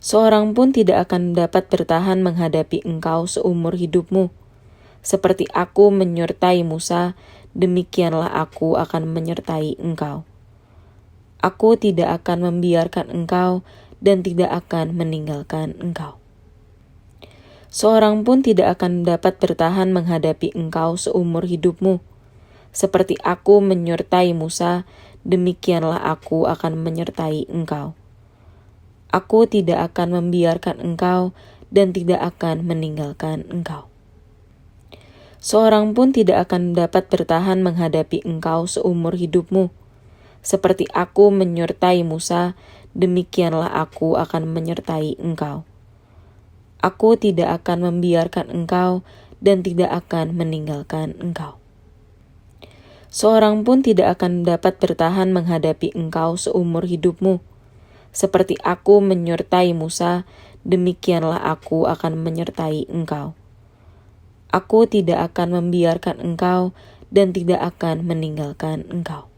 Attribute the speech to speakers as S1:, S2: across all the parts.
S1: Seorang pun tidak akan dapat bertahan menghadapi engkau seumur hidupmu. Seperti aku menyertai Musa, demikianlah aku akan menyertai engkau. Aku tidak akan membiarkan engkau dan tidak akan meninggalkan engkau. Seorang pun tidak akan dapat bertahan menghadapi engkau seumur hidupmu. Seperti aku menyertai Musa, demikianlah aku akan menyertai engkau. Aku tidak akan membiarkan engkau dan tidak akan meninggalkan engkau. Seorang pun tidak akan dapat bertahan menghadapi engkau seumur hidupmu. Seperti aku menyertai Musa, demikianlah aku akan menyertai engkau. Aku tidak akan membiarkan engkau dan tidak akan meninggalkan engkau. Seorang pun tidak akan dapat bertahan menghadapi engkau seumur hidupmu. Seperti aku menyertai Musa, demikianlah aku akan menyertai engkau. Aku tidak akan membiarkan engkau dan tidak akan meninggalkan engkau.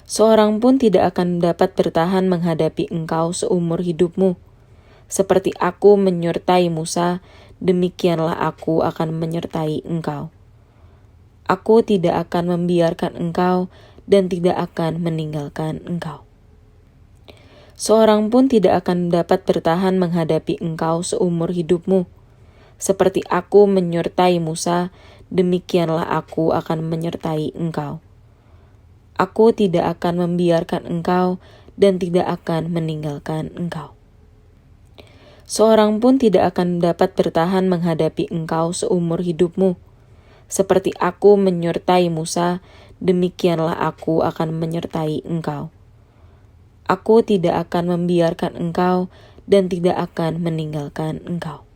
S1: Seorang pun tidak akan dapat bertahan menghadapi engkau seumur hidupmu. Seperti aku menyertai Musa, demikianlah aku akan menyertai engkau. Aku tidak akan membiarkan engkau dan tidak akan meninggalkan engkau. Seorang pun tidak akan dapat bertahan menghadapi engkau seumur hidupmu. Seperti aku menyertai Musa, demikianlah aku akan menyertai engkau. Aku tidak akan membiarkan engkau dan tidak akan meninggalkan engkau. Seorang pun tidak akan dapat bertahan menghadapi engkau seumur hidupmu. Seperti aku menyertai Musa, demikianlah aku akan menyertai engkau. Aku tidak akan membiarkan engkau dan tidak akan meninggalkan engkau.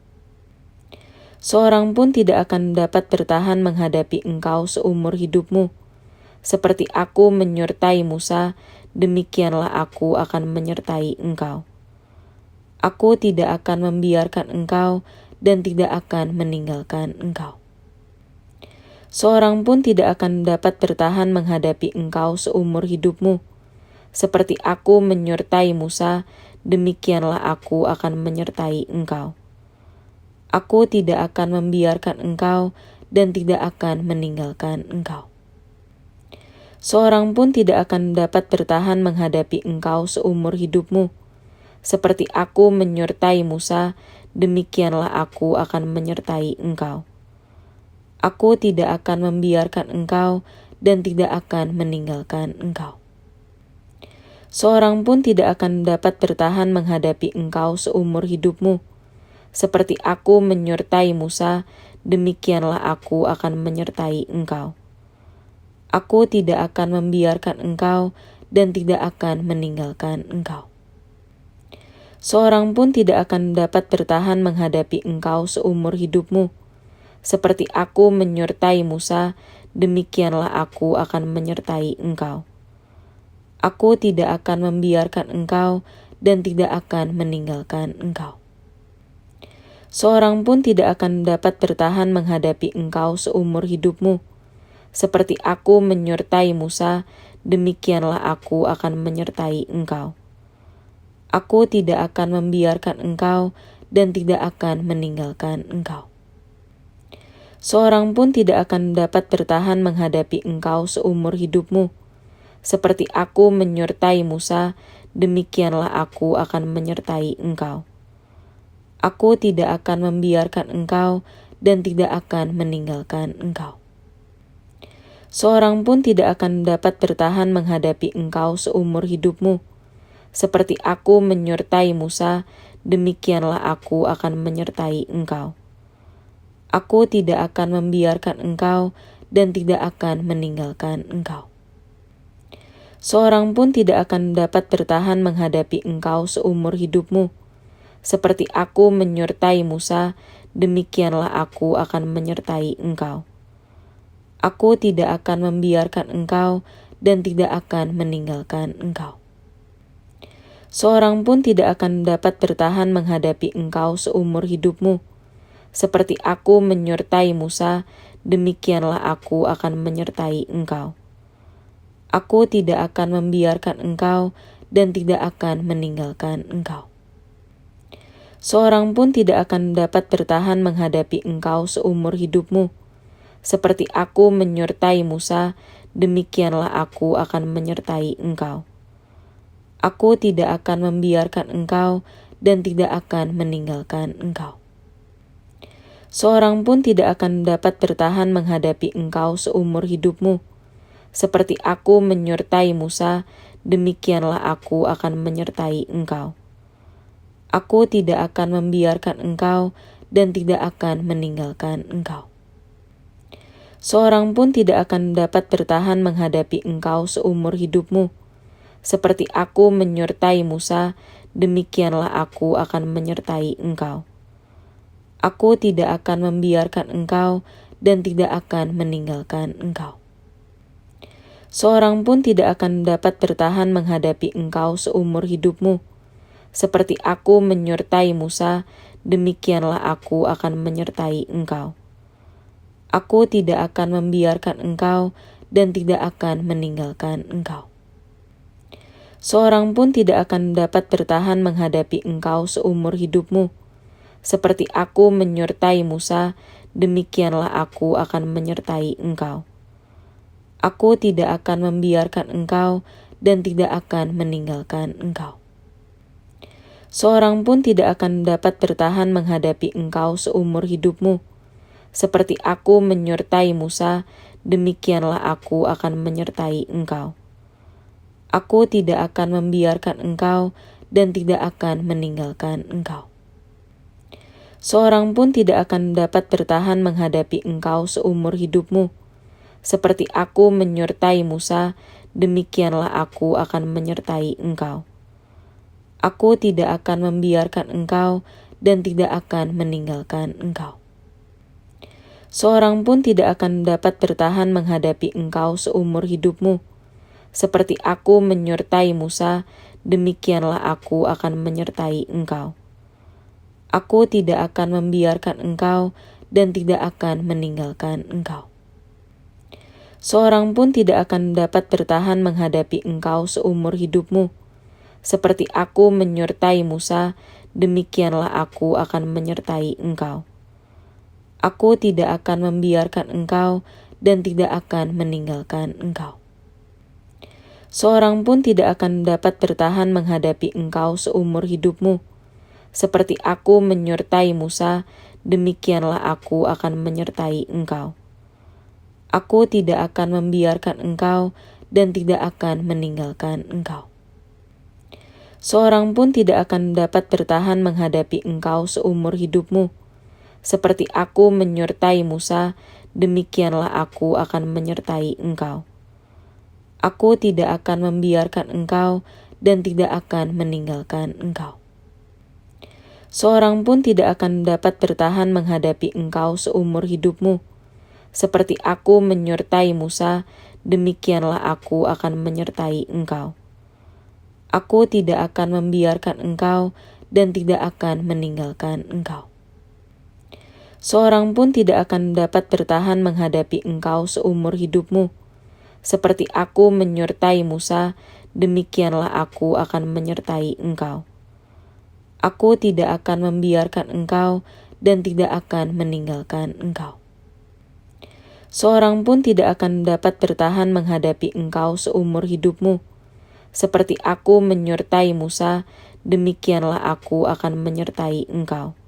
S1: Seorang pun tidak akan dapat bertahan menghadapi engkau seumur hidupmu. Seperti aku menyertai Musa, demikianlah aku akan menyertai engkau. Aku tidak akan membiarkan engkau dan tidak akan meninggalkan engkau. Seorang pun tidak akan dapat bertahan menghadapi engkau seumur hidupmu. Seperti aku menyertai Musa, demikianlah aku akan menyertai engkau. Aku tidak akan membiarkan engkau dan tidak akan meninggalkan engkau. Seorang pun tidak akan dapat bertahan menghadapi engkau seumur hidupmu. Seperti aku menyertai Musa, demikianlah aku akan menyertai engkau. Aku tidak akan membiarkan engkau dan tidak akan meninggalkan engkau. Seorang pun tidak akan dapat bertahan menghadapi engkau seumur hidupmu. Seperti aku menyertai Musa, demikianlah aku akan menyertai engkau. Aku tidak akan membiarkan engkau dan tidak akan meninggalkan engkau. Seorang pun tidak akan dapat bertahan menghadapi engkau seumur hidupmu. Seperti aku menyertai Musa, demikianlah aku akan menyertai engkau. Aku tidak akan membiarkan engkau dan tidak akan meninggalkan engkau. Seorang pun tidak akan dapat bertahan menghadapi engkau seumur hidupmu. Seperti aku menyertai Musa, demikianlah aku akan menyertai engkau. Aku tidak akan membiarkan engkau dan tidak akan meninggalkan engkau. Seorang pun tidak akan dapat bertahan menghadapi engkau seumur hidupmu. Seperti aku menyertai Musa, demikianlah aku akan menyertai engkau. Aku tidak akan membiarkan engkau dan tidak akan meninggalkan engkau. Seorang pun tidak akan dapat bertahan menghadapi engkau seumur hidupmu. Seperti aku menyertai Musa, demikianlah aku akan menyertai engkau. Aku tidak akan membiarkan engkau dan tidak akan meninggalkan engkau. Seorang pun tidak akan dapat bertahan menghadapi engkau seumur hidupmu. Seperti aku menyertai Musa, demikianlah aku akan menyertai engkau. Aku tidak akan membiarkan engkau dan tidak akan meninggalkan engkau. Seorang pun tidak akan dapat bertahan menghadapi engkau seumur hidupmu. Seperti aku menyertai Musa, demikianlah aku akan menyertai engkau. Aku tidak akan membiarkan engkau dan tidak akan meninggalkan engkau. Seorang pun tidak akan dapat bertahan menghadapi engkau seumur hidupmu. Seperti aku menyertai Musa, demikianlah aku akan menyertai engkau. Aku tidak akan membiarkan engkau dan tidak akan meninggalkan engkau. Seorang pun tidak akan dapat bertahan menghadapi engkau seumur hidupmu. Seperti aku menyertai Musa, demikianlah aku akan menyertai engkau. Aku tidak akan membiarkan engkau dan tidak akan meninggalkan engkau. Seorang pun tidak akan dapat bertahan menghadapi engkau seumur hidupmu. Seperti aku menyertai Musa, demikianlah aku akan menyertai engkau. Aku tidak akan membiarkan engkau dan tidak akan meninggalkan engkau. Seorang pun tidak akan dapat bertahan menghadapi engkau seumur hidupmu. Seperti aku menyertai Musa, demikianlah aku akan menyertai engkau. Aku tidak akan membiarkan engkau dan tidak akan meninggalkan engkau. Seorang pun tidak akan dapat bertahan menghadapi engkau seumur hidupmu. Seperti aku menyertai Musa, demikianlah aku akan menyertai engkau. Aku tidak akan membiarkan engkau dan tidak akan meninggalkan engkau. Seorang pun tidak akan dapat bertahan menghadapi engkau seumur hidupmu. Seperti aku menyertai Musa, demikianlah aku akan menyertai engkau. Aku tidak akan membiarkan engkau dan tidak akan meninggalkan engkau. Seorang pun tidak akan dapat bertahan menghadapi engkau seumur hidupmu. Seperti aku menyertai Musa, demikianlah aku akan menyertai engkau. Aku tidak akan membiarkan engkau dan tidak akan meninggalkan engkau. Seorang pun tidak akan dapat bertahan menghadapi engkau seumur hidupmu. Seperti aku menyertai Musa, demikianlah aku akan menyertai engkau. Aku tidak akan membiarkan engkau dan tidak akan meninggalkan engkau. Seorang pun tidak akan dapat bertahan menghadapi engkau seumur hidupmu. Seperti aku menyertai Musa, demikianlah aku akan menyertai engkau. Aku tidak akan membiarkan engkau dan tidak akan meninggalkan engkau. Seorang pun tidak akan dapat bertahan menghadapi engkau seumur hidupmu. Seperti aku menyertai Musa, demikianlah aku akan menyertai engkau. Aku tidak akan membiarkan engkau dan tidak akan meninggalkan engkau. Seorang pun tidak akan dapat bertahan menghadapi engkau seumur hidupmu. Seperti aku menyertai Musa, demikianlah aku akan menyertai engkau. Aku tidak akan membiarkan engkau dan tidak akan meninggalkan engkau. Seorang pun tidak akan dapat bertahan menghadapi engkau seumur hidupmu. Seperti aku menyertai Musa, demikianlah aku akan menyertai engkau. Aku tidak akan membiarkan engkau dan tidak akan meninggalkan engkau. Seorang pun tidak akan dapat bertahan menghadapi engkau seumur hidupmu. Seperti aku menyertai Musa, demikianlah aku akan menyertai engkau. Aku tidak akan membiarkan engkau dan tidak akan meninggalkan engkau. Seorang pun tidak akan dapat bertahan menghadapi engkau seumur hidupmu. Seperti aku menyertai Musa, demikianlah aku akan menyertai engkau.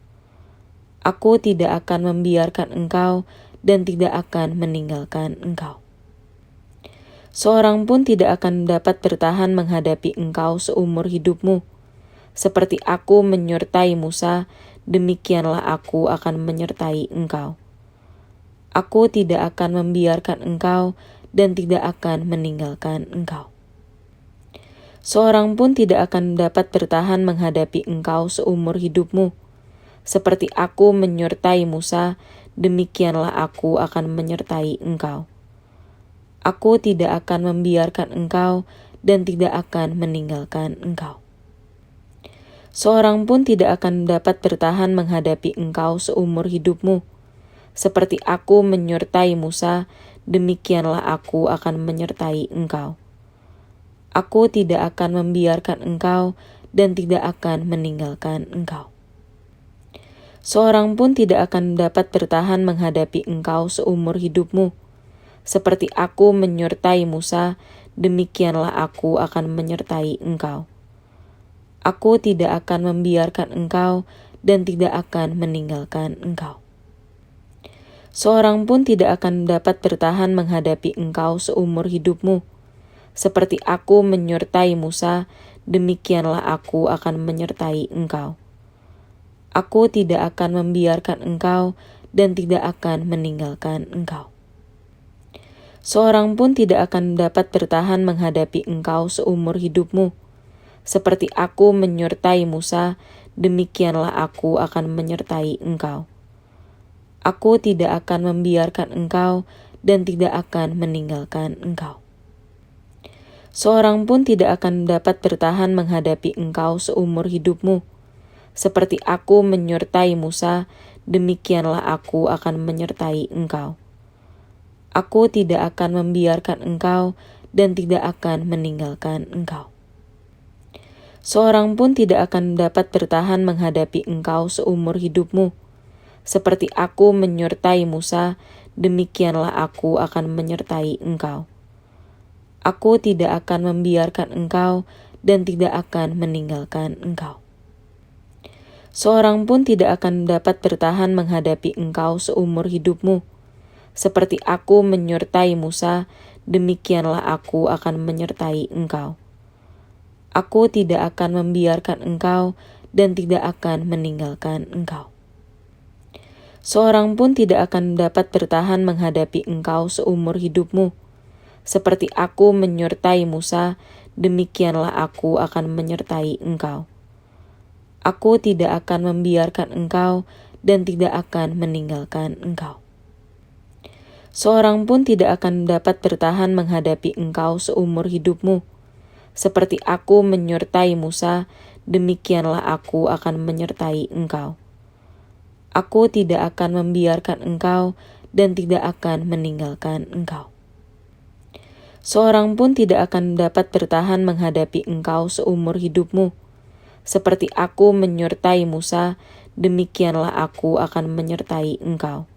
S1: Aku tidak akan membiarkan engkau dan tidak akan meninggalkan engkau. Seorang pun tidak akan dapat bertahan menghadapi engkau seumur hidupmu. Seperti aku menyertai Musa, demikianlah aku akan menyertai engkau. Aku tidak akan membiarkan engkau dan tidak akan meninggalkan engkau. Seorang pun tidak akan dapat bertahan menghadapi engkau seumur hidupmu. Seperti aku menyertai Musa, demikianlah aku akan menyertai engkau. Aku tidak akan membiarkan engkau dan tidak akan meninggalkan engkau. Seorang pun tidak akan dapat bertahan menghadapi engkau seumur hidupmu. Seperti aku menyertai Musa, demikianlah aku akan menyertai engkau. Aku tidak akan membiarkan engkau dan tidak akan meninggalkan engkau. Seorang pun tidak akan dapat bertahan menghadapi engkau seumur hidupmu. Seperti aku menyertai Musa, demikianlah aku akan menyertai engkau. Aku tidak akan membiarkan engkau dan tidak akan meninggalkan engkau. Seorang pun tidak akan dapat bertahan menghadapi engkau seumur hidupmu. Seperti aku menyertai Musa, demikianlah aku akan menyertai engkau. Aku tidak akan membiarkan engkau dan tidak akan meninggalkan engkau. Seorang pun tidak akan dapat bertahan menghadapi engkau seumur hidupmu. Seperti aku menyertai Musa, demikianlah aku akan menyertai engkau. Aku tidak akan membiarkan engkau dan tidak akan meninggalkan engkau. Seorang pun tidak akan dapat bertahan menghadapi engkau seumur hidupmu. Seperti aku menyertai Musa, demikianlah aku akan menyertai engkau. Aku tidak akan membiarkan engkau dan tidak akan meninggalkan engkau. Seorang pun tidak akan dapat bertahan menghadapi engkau seumur hidupmu. Seperti aku menyertai Musa, demikianlah aku akan menyertai engkau. Aku tidak akan membiarkan engkau dan tidak akan meninggalkan engkau. Seorang pun tidak akan dapat bertahan menghadapi engkau seumur hidupmu. Seperti aku menyertai Musa, demikianlah aku akan menyertai engkau. Aku tidak akan membiarkan engkau dan tidak akan meninggalkan engkau. Seorang pun tidak akan dapat bertahan menghadapi engkau seumur hidupmu. Seperti aku menyertai Musa, demikianlah aku akan menyertai engkau. Aku tidak akan membiarkan engkau dan tidak akan meninggalkan engkau. Seorang pun tidak akan dapat bertahan menghadapi engkau seumur hidupmu. Seperti aku menyertai Musa, demikianlah aku akan menyertai engkau. Aku tidak akan membiarkan engkau dan tidak akan meninggalkan engkau. Seorang pun tidak akan dapat bertahan menghadapi engkau seumur hidupmu. Seperti aku menyertai Musa, demikianlah aku akan menyertai engkau.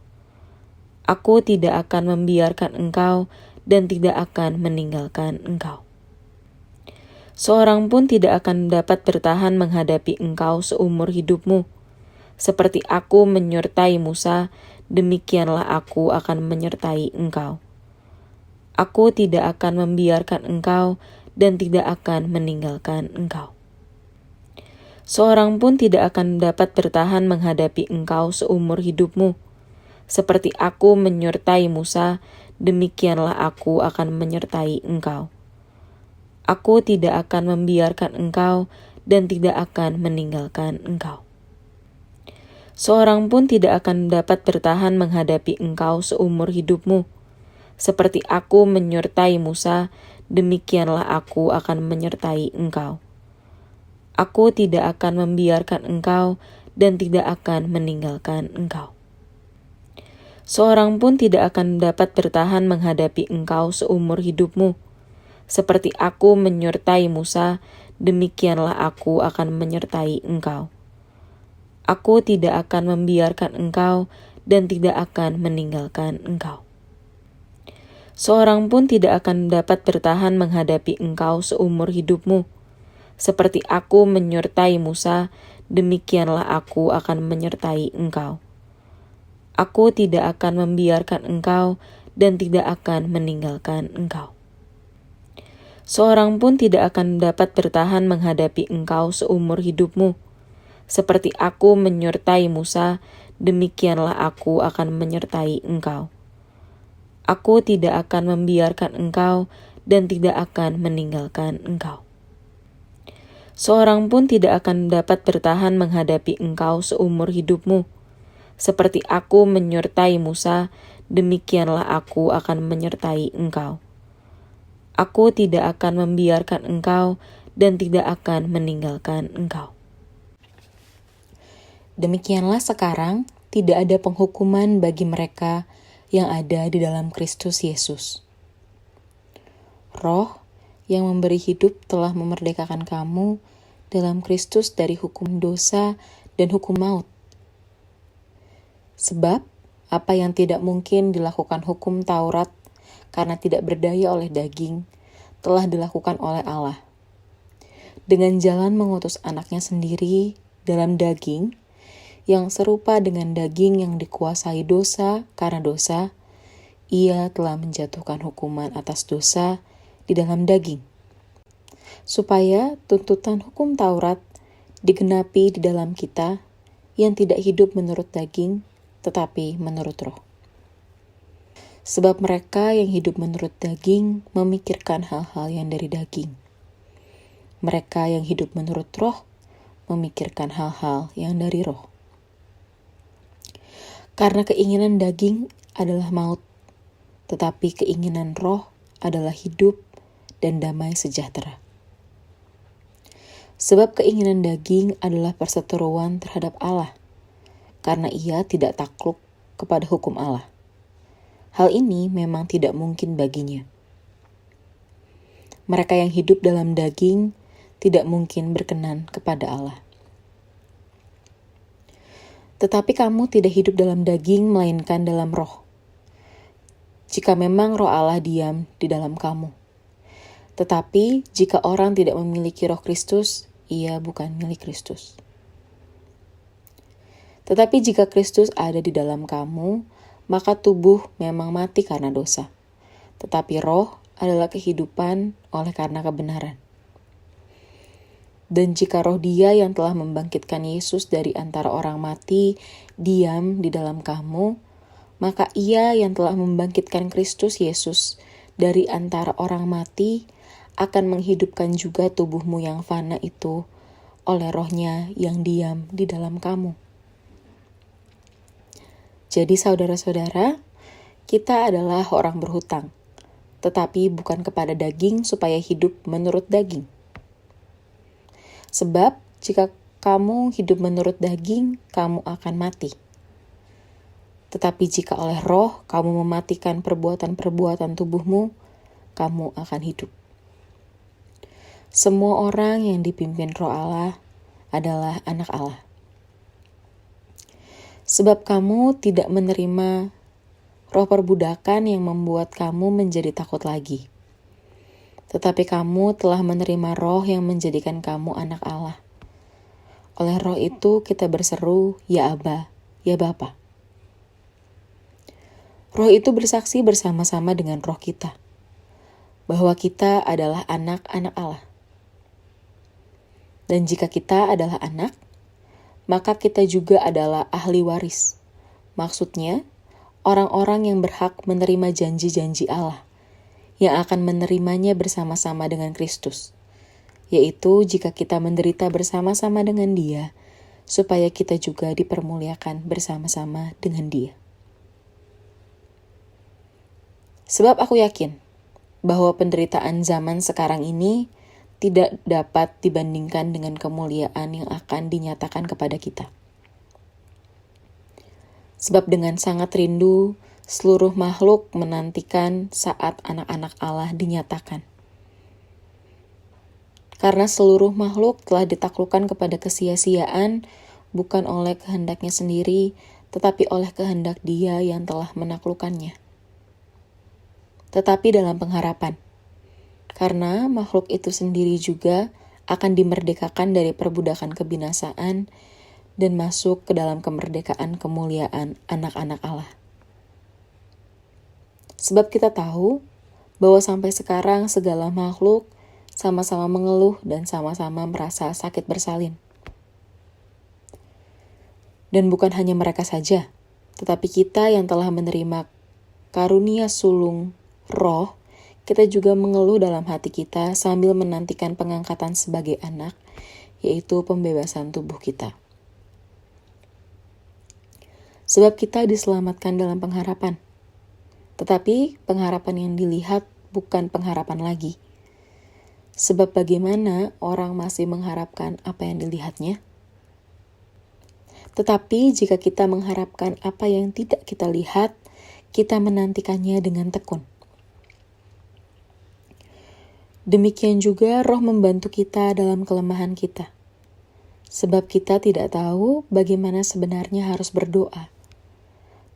S1: Aku tidak akan membiarkan engkau dan tidak akan meninggalkan engkau. Seorang pun tidak akan dapat bertahan menghadapi engkau seumur hidupmu. Seperti aku menyertai Musa, demikianlah aku akan menyertai engkau. Aku tidak akan membiarkan engkau dan tidak akan meninggalkan engkau. Seorang pun tidak akan dapat bertahan menghadapi engkau seumur hidupmu. Seperti aku menyertai Musa, demikianlah aku akan menyertai engkau. Aku tidak akan membiarkan engkau dan tidak akan meninggalkan engkau. Seorang pun tidak akan dapat bertahan menghadapi engkau seumur hidupmu. Seperti aku menyertai Musa, demikianlah aku akan menyertai engkau. Aku tidak akan membiarkan engkau dan tidak akan meninggalkan engkau. Seorang pun tidak akan dapat bertahan menghadapi engkau seumur hidupmu. Seperti aku menyertai Musa, demikianlah aku akan menyertai engkau. Aku tidak akan membiarkan engkau dan tidak akan meninggalkan engkau. Seorang pun tidak akan dapat bertahan menghadapi engkau seumur hidupmu. Seperti aku menyertai Musa, demikianlah aku akan menyertai engkau. Aku tidak akan membiarkan engkau dan tidak akan meninggalkan engkau. Seorang pun tidak akan dapat bertahan menghadapi engkau seumur hidupmu. Seperti aku menyertai Musa, demikianlah aku akan menyertai engkau. Aku tidak akan membiarkan engkau dan tidak akan meninggalkan engkau. Seorang pun tidak akan dapat bertahan menghadapi engkau seumur hidupmu. Seperti aku menyertai Musa, demikianlah aku akan menyertai engkau. Aku tidak akan membiarkan engkau dan tidak akan meninggalkan engkau.
S2: Demikianlah sekarang tidak ada penghukuman bagi mereka yang ada di dalam Kristus Yesus. Roh yang memberi hidup telah memerdekakan kamu dalam Kristus dari hukum dosa dan hukum maut. Sebab apa yang tidak mungkin dilakukan hukum Taurat karena tidak berdaya oleh daging, telah dilakukan oleh Allah. Dengan jalan mengutus anaknya sendiri dalam daging, yang serupa dengan daging yang dikuasai dosa karena dosa, ia telah menjatuhkan hukuman atas dosa di dalam daging, supaya tuntutan hukum Taurat digenapi di dalam kita yang tidak hidup menurut daging, tetapi menurut roh. Sebab mereka yang hidup menurut daging memikirkan hal-hal yang dari daging. Mereka yang hidup menurut roh memikirkan hal-hal yang dari roh. Karena keinginan daging adalah maut, tetapi keinginan roh adalah hidup dan damai sejahtera. Sebab keinginan daging adalah perseteruan terhadap Allah, karena ia tidak takluk kepada hukum Allah. Hal ini memang tidak mungkin baginya. Mereka yang hidup dalam daging tidak mungkin berkenan kepada Allah. Tetapi kamu tidak hidup dalam daging, melainkan dalam roh. Jika memang roh Allah diam di dalam kamu. Tetapi jika orang tidak memiliki roh Kristus, ia bukan milik Kristus. Tetapi jika Kristus ada di dalam kamu, maka tubuh memang mati karena dosa. Tetapi roh adalah kehidupan oleh karena kebenaran. Dan jika roh Dia yang telah membangkitkan Yesus dari antara orang mati diam di dalam kamu, maka Ia yang telah membangkitkan Kristus Yesus dari antara orang mati akan menghidupkan juga tubuhmu yang fana itu oleh roh-Nya yang diam di dalam kamu. Jadi saudara-saudara, kita adalah orang berhutang, tetapi bukan kepada daging supaya hidup menurut daging. Sebab jika kamu hidup menurut daging, kamu akan mati. Tetapi jika oleh roh kamu mematikan perbuatan-perbuatan tubuhmu, kamu akan hidup. Semua orang yang dipimpin roh Allah adalah anak Allah. Sebab kamu tidak menerima roh perbudakan yang membuat kamu menjadi takut lagi. Tetapi kamu telah menerima roh yang menjadikan kamu anak Allah. Oleh roh itu kita berseru, ya Aba, ya Bapa. Roh itu bersaksi bersama-sama dengan roh kita, bahwa kita adalah anak-anak Allah. Dan jika kita adalah anak, maka kita juga adalah ahli waris. Maksudnya, orang-orang yang berhak menerima janji-janji Allah, yang akan menerimanya bersama-sama dengan Kristus, yaitu jika kita menderita bersama-sama dengan Dia, supaya kita juga dipermuliakan bersama-sama dengan Dia. Sebab aku yakin bahwa penderitaan zaman sekarang ini tidak dapat dibandingkan dengan kemuliaan yang akan dinyatakan kepada kita. Sebab dengan sangat rindu, seluruh makhluk menantikan saat anak-anak Allah dinyatakan. Karena seluruh makhluk telah ditaklukkan kepada kesia-siaan, bukan oleh kehendaknya sendiri, tetapi oleh kehendak Dia yang telah menaklukkannya. Tetapi dalam pengharapan, karena makhluk itu sendiri juga akan dimerdekakan dari perbudakan kebinasaan dan masuk ke dalam kemerdekaan kemuliaan anak-anak Allah. Sebab kita tahu bahwa sampai sekarang segala makhluk sama-sama mengeluh dan sama-sama merasa sakit bersalin. Dan bukan hanya mereka saja, tetapi kita yang telah menerima karunia sulung roh, kita juga mengeluh dalam hati kita sambil menantikan pengangkatan sebagai anak, yaitu pembebasan tubuh kita. Sebab kita diselamatkan dalam pengharapan. Tetapi pengharapan yang dilihat bukan pengharapan lagi. Sebab bagaimana orang masih mengharapkan apa yang dilihatnya? Tetapi jika kita mengharapkan apa yang tidak kita lihat, kita menantikannya dengan tekun. Demikian juga roh membantu kita dalam kelemahan kita. Sebab kita tidak tahu bagaimana sebenarnya harus berdoa.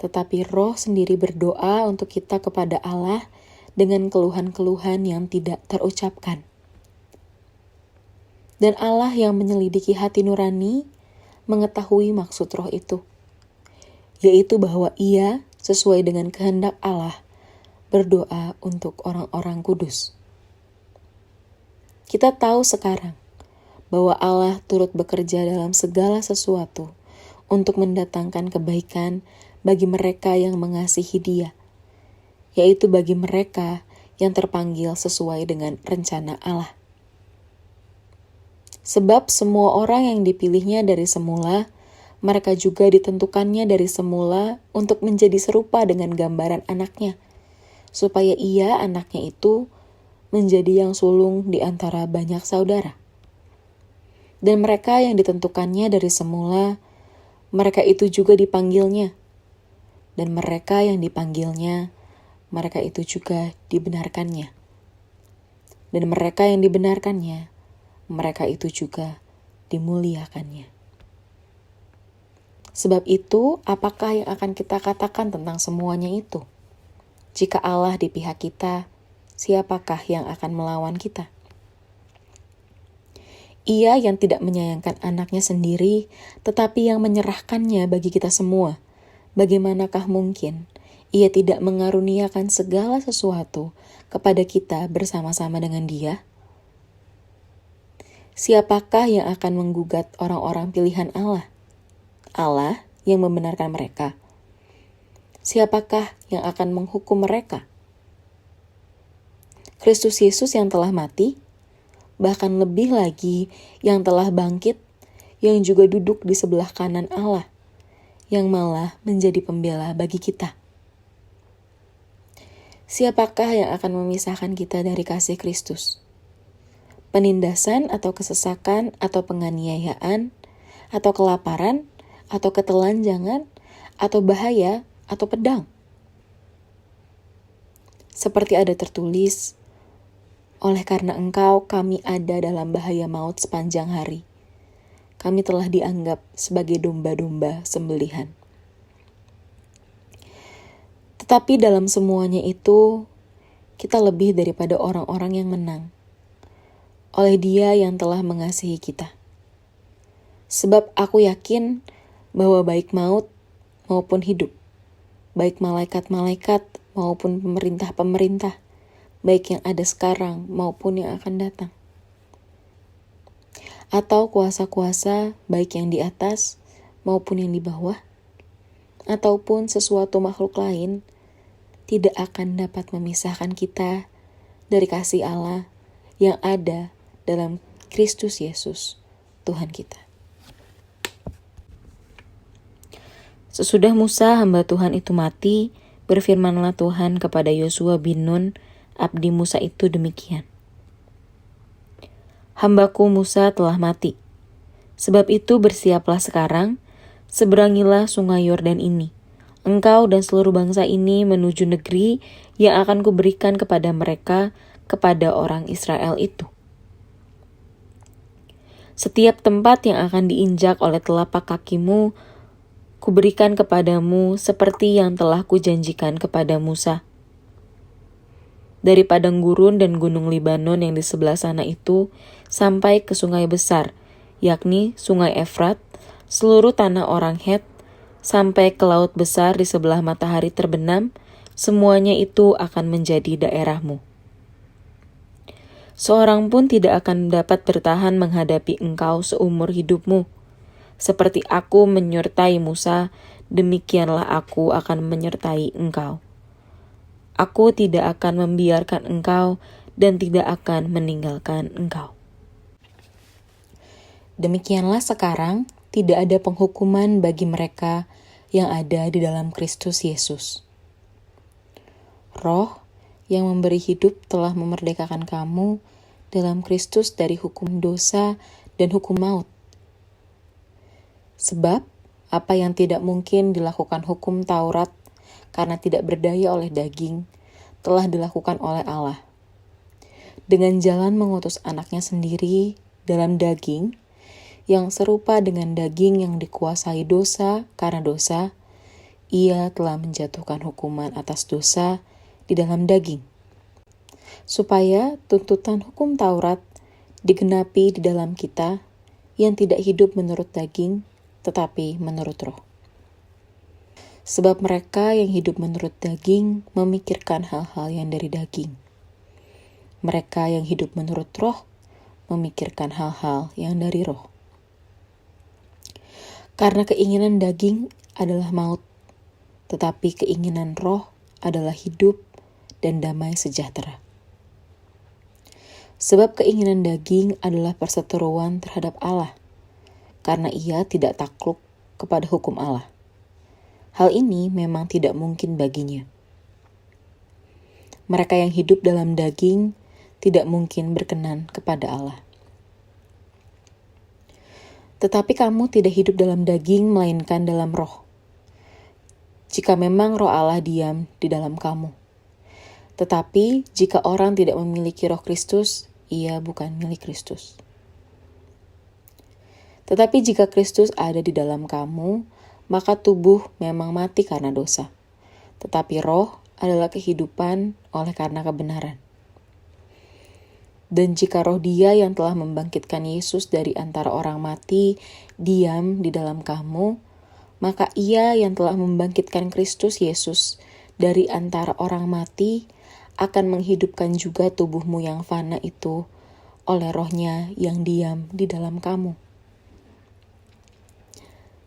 S2: tetapi Roh sendiri berdoa untuk kita kepada Allah dengan keluhan-keluhan yang tidak terucapkan. Dan Allah yang menyelidiki hati nurani mengetahui maksud Roh itu, yaitu bahwa Ia sesuai dengan kehendak Allah berdoa untuk orang-orang kudus. Kita tahu sekarang bahwa Allah turut bekerja dalam segala sesuatu untuk mendatangkan kebaikan bagi mereka yang mengasihi Dia, yaitu bagi mereka yang terpanggil sesuai dengan rencana Allah. Sebab semua orang yang dipilihnya dari semula, mereka juga ditentukannya dari semula untuk menjadi serupa dengan gambaran anaknya, supaya Ia, anaknya itu, menjadi yang sulung di antara banyak saudara. Dan mereka yang ditentukannya dari semula, mereka itu juga dipanggilnya. Dan mereka yang dipanggilnya, mereka itu juga dibenarkannya. Dan mereka yang dibenarkannya, mereka itu juga dimuliakannya. Sebab itu, apakah yang akan kita katakan tentang semuanya itu? Jika Allah di pihak kita, siapakah yang akan melawan kita? Ia yang tidak menyayangkan anaknya sendiri, tetapi yang menyerahkannya bagi kita semua. Bagaimanakah mungkin Ia tidak mengaruniakan segala sesuatu kepada kita bersama-sama dengan Dia? Siapakah yang akan menggugat orang-orang pilihan Allah? Allah yang membenarkan mereka. Siapakah yang akan menghukum mereka? Kristus Yesus yang telah mati, bahkan lebih lagi yang telah bangkit, yang juga duduk di sebelah kanan Allah, yang malah menjadi pembela bagi kita. Siapakah yang akan memisahkan kita dari kasih Kristus? Penindasan atau kesesakan atau penganiayaan atau kelaparan atau ketelanjangan atau bahaya atau pedang? Seperti ada tertulis, oleh karena Engkau kami ada dalam bahaya maut sepanjang hari. Kami telah dianggap sebagai domba-domba sembelihan. Tetapi dalam semuanya itu, kita lebih daripada orang-orang yang menang, oleh Dia yang telah mengasihi kita. Sebab aku yakin bahwa baik maut maupun hidup, baik malaikat-malaikat maupun pemerintah-pemerintah, baik yang ada sekarang maupun yang akan datang, atau kuasa-kuasa baik yang di atas maupun yang di bawah, ataupun sesuatu makhluk lain, tidak akan dapat memisahkan kita dari kasih Allah yang ada dalam Kristus Yesus, Tuhan kita.
S1: Sesudah Musa hamba Tuhan itu mati, berfirmanlah Tuhan kepada Yosua bin Nun, abdi Musa itu demikian. Hambaku Musa telah mati. Sebab itu bersiaplah sekarang, seberangilah sungai Yordan ini. Engkau dan seluruh bangsa ini menuju negeri yang akan kuberikan kepada mereka, kepada orang Israel itu. Setiap tempat yang akan diinjak oleh telapak kakimu, kuberikan kepadamu seperti yang telah kujanjikan kepada Musa. Dari padang gurun dan gunung Libanon yang di sebelah sana itu, sampai ke sungai besar, yakni sungai Efrat, seluruh tanah orang Het, sampai ke laut besar di sebelah matahari terbenam, semuanya itu akan menjadi daerahmu. Seorang pun tidak akan dapat bertahan menghadapi engkau seumur hidupmu. Seperti aku menyertai Musa, demikianlah aku akan menyertai engkau. Aku tidak akan membiarkan engkau dan tidak akan meninggalkan engkau.
S2: Demikianlah sekarang tidak ada penghukuman bagi mereka yang ada di dalam Kristus Yesus. Roh yang memberi hidup telah memerdekakan kamu dalam Kristus dari hukum dosa dan hukum maut. Sebab apa yang tidak mungkin dilakukan hukum Taurat karena tidak berdaya oleh daging, telah dilakukan oleh Allah. Dengan jalan mengutus anaknya sendiri dalam daging, yang serupa dengan daging yang dikuasai dosa karena dosa, Ia telah menjatuhkan hukuman atas dosa di dalam daging, supaya tuntutan hukum Taurat digenapi di dalam kita yang tidak hidup menurut daging, tetapi menurut roh. Sebab mereka yang hidup menurut daging memikirkan hal-hal yang dari daging. Mereka yang hidup menurut roh memikirkan hal-hal yang dari roh. Karena keinginan daging adalah maut, tetapi keinginan roh adalah hidup dan damai sejahtera. Sebab keinginan daging adalah perseteruan terhadap Allah, karena ia tidak takluk kepada hukum Allah. Hal ini memang tidak mungkin baginya. Mereka yang hidup dalam daging tidak mungkin berkenan kepada Allah. Tetapi kamu tidak hidup dalam daging, melainkan dalam roh. Jika memang roh Allah diam di dalam kamu. Tetapi jika orang tidak memiliki roh Kristus, ia bukan milik Kristus. Tetapi jika Kristus ada di dalam kamu, maka tubuh memang mati karena dosa, tetapi roh adalah kehidupan oleh karena kebenaran. Dan jika roh Dia yang telah membangkitkan Yesus dari antara orang mati diam di dalam kamu, maka Ia yang telah membangkitkan Kristus Yesus dari antara orang mati akan menghidupkan juga tubuhmu yang fana itu oleh roh-Nya yang diam di dalam kamu.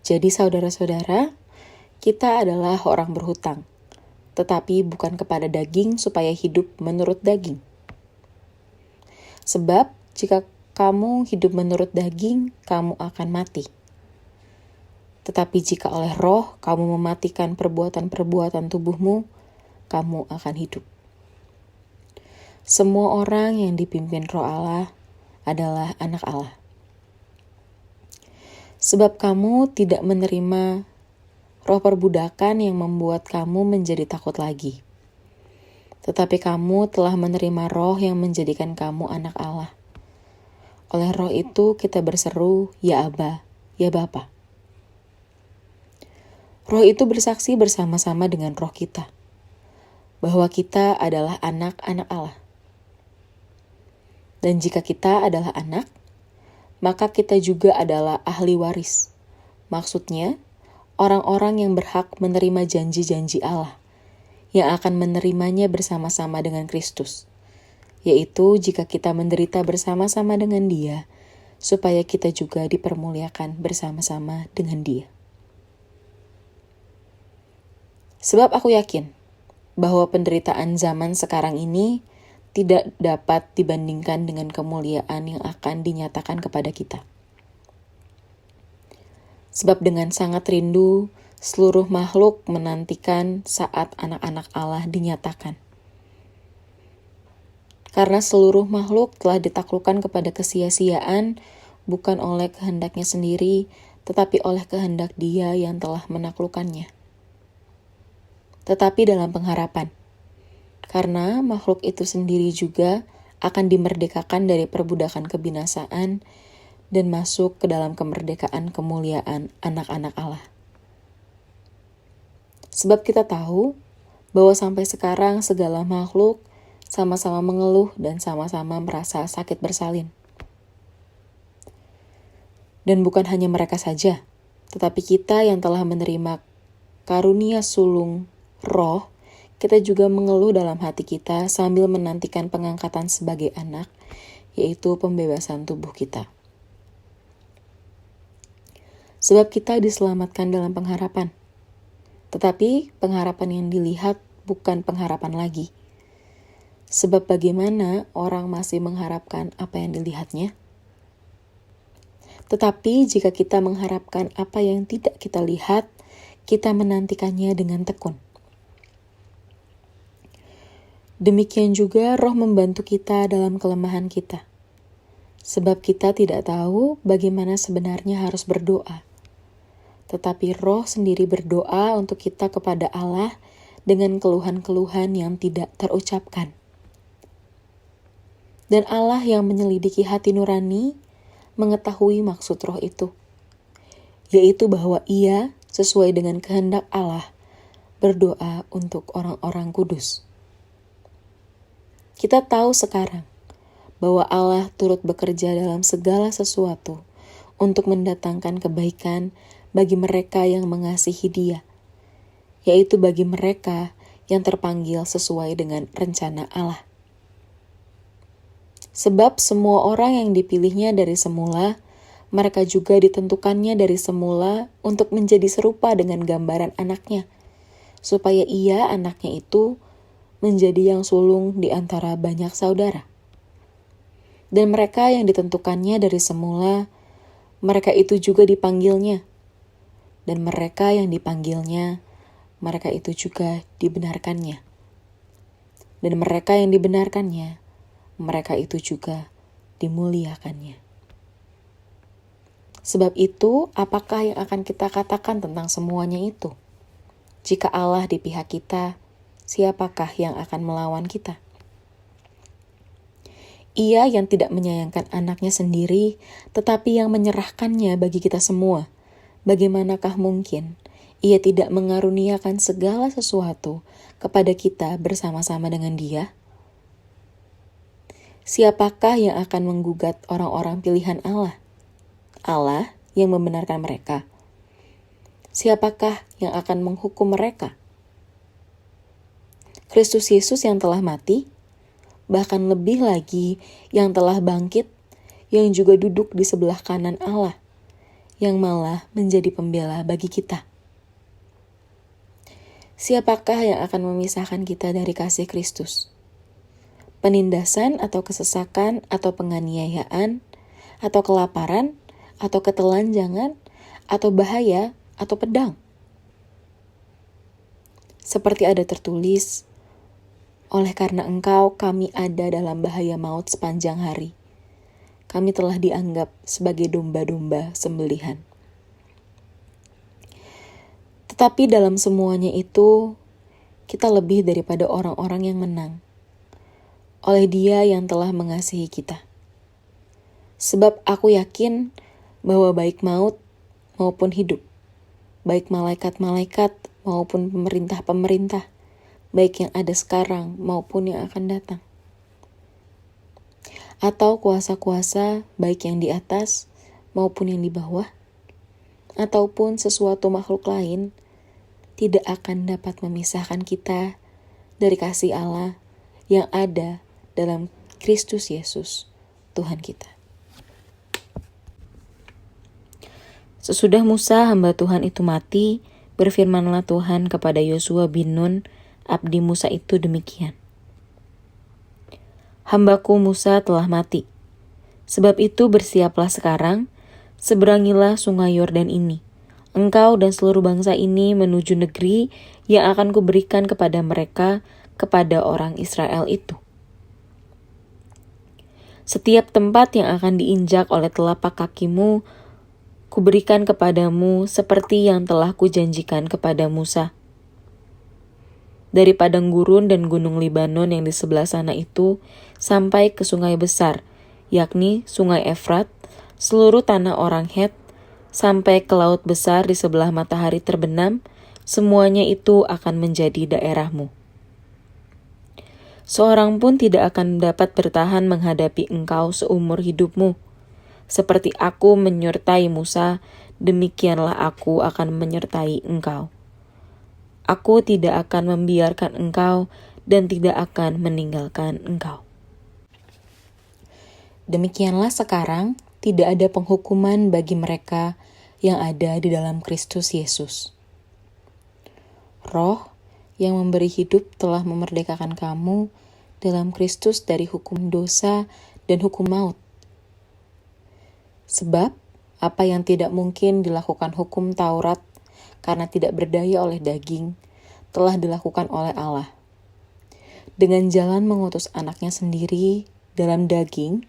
S2: Jadi saudara-saudara, kita adalah orang berhutang, tetapi bukan kepada daging supaya hidup menurut daging. Sebab jika kamu hidup menurut daging, kamu akan mati. Tetapi jika oleh roh kamu mematikan perbuatan-perbuatan tubuhmu, kamu akan hidup. Semua orang yang dipimpin roh Allah adalah anak Allah. Sebab kamu tidak menerima roh perbudakan yang membuat kamu menjadi takut lagi. Tetapi kamu telah menerima roh yang menjadikan kamu anak Allah. Oleh roh itu kita berseru, ya Aba, ya Bapa. Roh itu bersaksi bersama-sama dengan roh kita, bahwa kita adalah anak-anak Allah. Dan jika kita adalah anak, maka kita juga adalah ahli waris. Maksudnya, orang-orang yang berhak menerima janji-janji Allah, yang akan menerimanya bersama-sama dengan Kristus, yaitu jika kita menderita bersama-sama dengan Dia, supaya kita juga dipermuliakan bersama-sama dengan Dia. Sebab aku yakin bahwa penderitaan zaman sekarang ini tidak dapat dibandingkan dengan kemuliaan yang akan dinyatakan kepada kita. Sebab dengan sangat rindu, seluruh makhluk menantikan saat anak-anak Allah dinyatakan. Karena seluruh makhluk telah ditaklukkan kepada kesia-siaan, bukan oleh kehendaknya sendiri, tetapi oleh kehendak Dia yang telah menaklukkannya. Tetapi dalam pengharapan, karena makhluk itu sendiri juga akan dimerdekakan dari perbudakan kebinasaan dan masuk ke dalam kemerdekaan kemuliaan anak-anak Allah. Sebab kita tahu bahwa sampai sekarang segala makhluk sama-sama mengeluh dan sama-sama merasa sakit bersalin. Dan bukan hanya mereka saja, tetapi kita yang telah menerima karunia sulung roh, kita juga mengeluh dalam hati kita sambil menantikan pengangkatan sebagai anak, yaitu pembebasan tubuh kita. Sebab kita diselamatkan dalam pengharapan. Tetapi pengharapan yang dilihat bukan pengharapan lagi. Sebab bagaimana orang masih mengharapkan apa yang dilihatnya? Tetapi jika kita mengharapkan apa yang tidak kita lihat, kita menantikannya dengan tekun. Demikian juga roh membantu kita dalam kelemahan kita. Sebab kita tidak tahu bagaimana sebenarnya harus berdoa. Tetapi roh sendiri berdoa untuk kita kepada Allah dengan keluhan-keluhan yang tidak terucapkan. Dan Allah yang menyelidiki hati nurani mengetahui maksud roh itu, yaitu bahwa Ia sesuai dengan kehendak Allah berdoa untuk orang-orang kudus. Kita tahu sekarang bahwa Allah turut bekerja dalam segala sesuatu untuk mendatangkan kebaikan bagi mereka yang mengasihi Dia, yaitu bagi mereka yang terpanggil sesuai dengan rencana Allah. Sebab semua orang yang dipilihnya dari semula, mereka juga ditentukannya dari semula untuk menjadi serupa dengan gambaran anaknya, supaya ia, anaknya itu, menjadi yang sulung di antara banyak saudara. Dan mereka yang ditentukannya dari semula, mereka itu juga dipanggilnya. Dan mereka yang dipanggilnya, mereka itu juga dibenarkannya. Dan mereka yang dibenarkannya, mereka itu juga dimuliakannya. Sebab itu, apakah yang akan kita katakan tentang semuanya itu? Jika Allah di pihak kita, siapakah yang akan melawan kita? Ia yang tidak menyayangkan anaknya sendiri, tetapi yang menyerahkannya bagi kita semua. Bagaimanakah mungkin ia tidak mengaruniakan segala sesuatu kepada kita bersama-sama dengan Dia? Siapakah yang akan menggugat orang-orang pilihan Allah? Allah yang membenarkan mereka. Siapakah yang akan menghukum mereka? Kristus Yesus yang telah mati, bahkan lebih lagi yang telah bangkit, yang juga duduk di sebelah kanan Allah, yang malah menjadi pembela bagi kita. Siapakah yang akan memisahkan kita dari kasih Kristus? Penindasan atau kesesakan atau penganiayaan atau kelaparan atau ketelanjangan atau bahaya atau pedang? Seperti ada tertulis, oleh karena Engkau kami ada dalam bahaya maut sepanjang hari. Kami telah dianggap sebagai domba-domba sembelihan. Tetapi dalam semuanya itu, kita lebih daripada orang-orang yang menang, oleh Dia yang telah mengasihi kita. Sebab aku yakin bahwa baik maut maupun hidup, baik malaikat-malaikat maupun pemerintah-pemerintah, baik yang ada sekarang maupun yang akan datang, atau kuasa-kuasa baik yang di atas maupun yang di bawah, ataupun sesuatu makhluk lain, tidak akan dapat memisahkan kita dari kasih Allah yang ada dalam Kristus Yesus, Tuhan kita.
S1: Sesudah Musa hamba Tuhan itu mati, berfirmanlah Tuhan kepada Yosua bin Nun, abdi Musa itu demikian. Hambaku Musa telah mati. Sebab itu bersiaplah sekarang, seberangilah sungai Yordan ini. Engkau dan seluruh bangsa ini menuju negeri yang akan kuberikan kepada mereka, kepada orang Israel itu. Setiap tempat yang akan diinjak oleh telapak kakimu, kuberikan kepadamu seperti yang telah kujanjikan kepada Musa. Dari padang gurun dan gunung Libanon yang di sebelah sana itu, sampai ke sungai besar, yakni sungai Efrat, seluruh tanah orang Het, sampai ke laut besar di sebelah matahari terbenam, semuanya itu akan menjadi daerahmu. Seorang pun tidak akan dapat bertahan menghadapi engkau seumur hidupmu. Seperti aku menyertai Musa, demikianlah aku akan menyertai engkau. Aku tidak akan membiarkan engkau dan tidak akan meninggalkan engkau.
S2: Demikianlah sekarang tidak ada penghukuman bagi mereka yang ada di dalam Kristus Yesus. Roh yang memberi hidup telah memerdekakan kamu dalam Kristus dari hukum dosa dan hukum maut. Sebab apa yang tidak mungkin dilakukan hukum Taurat karena tidak berdaya oleh daging, telah dilakukan oleh Allah. Dengan jalan mengutus anaknya sendiri dalam daging,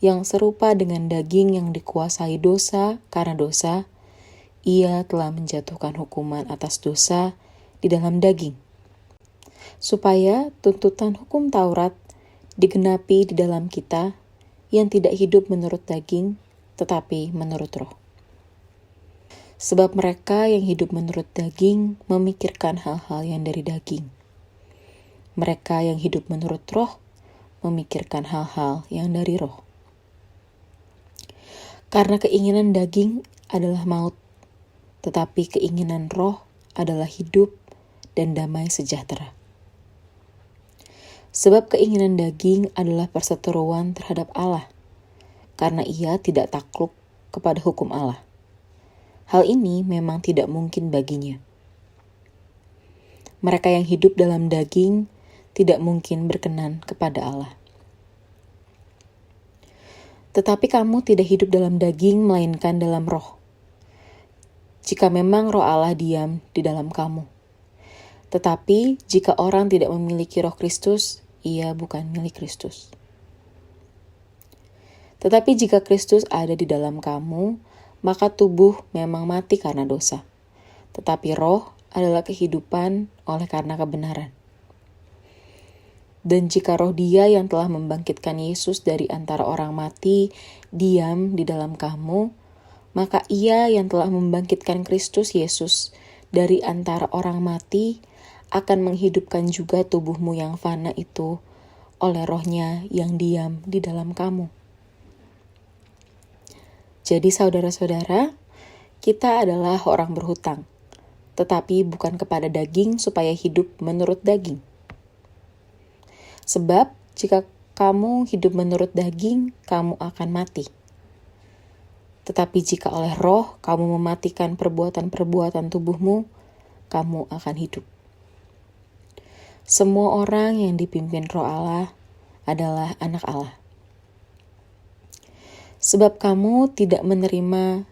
S2: yang serupa dengan daging yang dikuasai dosa karena dosa, ia telah menjatuhkan hukuman atas dosa di dalam daging, supaya tuntutan hukum Taurat digenapi di dalam kita yang tidak hidup menurut daging, tetapi menurut roh. Sebab mereka yang hidup menurut daging memikirkan hal-hal yang dari daging. Mereka yang hidup menurut roh memikirkan hal-hal yang dari roh. Karena keinginan daging adalah maut, tetapi keinginan roh adalah hidup dan damai sejahtera. Sebab keinginan daging adalah perseteruan terhadap Allah, karena ia tidak takluk kepada hukum Allah. Hal ini memang tidak mungkin baginya. Mereka yang hidup dalam daging tidak mungkin berkenan kepada Allah. Tetapi kamu tidak hidup dalam daging, melainkan dalam roh. Jika memang roh Allah diam di dalam kamu. Tetapi jika orang tidak memiliki roh Kristus, ia bukan milik Kristus. Tetapi jika Kristus ada di dalam kamu, maka tubuh memang mati karena dosa. Tetapi roh adalah kehidupan oleh karena kebenaran. Dan jika roh Dia yang telah membangkitkan Yesus dari antara orang mati diam di dalam kamu, maka Ia yang telah membangkitkan Kristus Yesus dari antara orang mati akan menghidupkan juga tubuhmu yang fana itu oleh rohnya yang diam di dalam kamu. Jadi saudara-saudara, kita adalah orang berhutang, tetapi bukan kepada daging supaya hidup menurut daging. Sebab jika kamu hidup menurut daging, kamu akan mati. Tetapi jika oleh roh kamu mematikan perbuatan-perbuatan tubuhmu, kamu akan hidup. Semua orang yang dipimpin roh Allah adalah anak Allah. Sebab kamu tidak menerima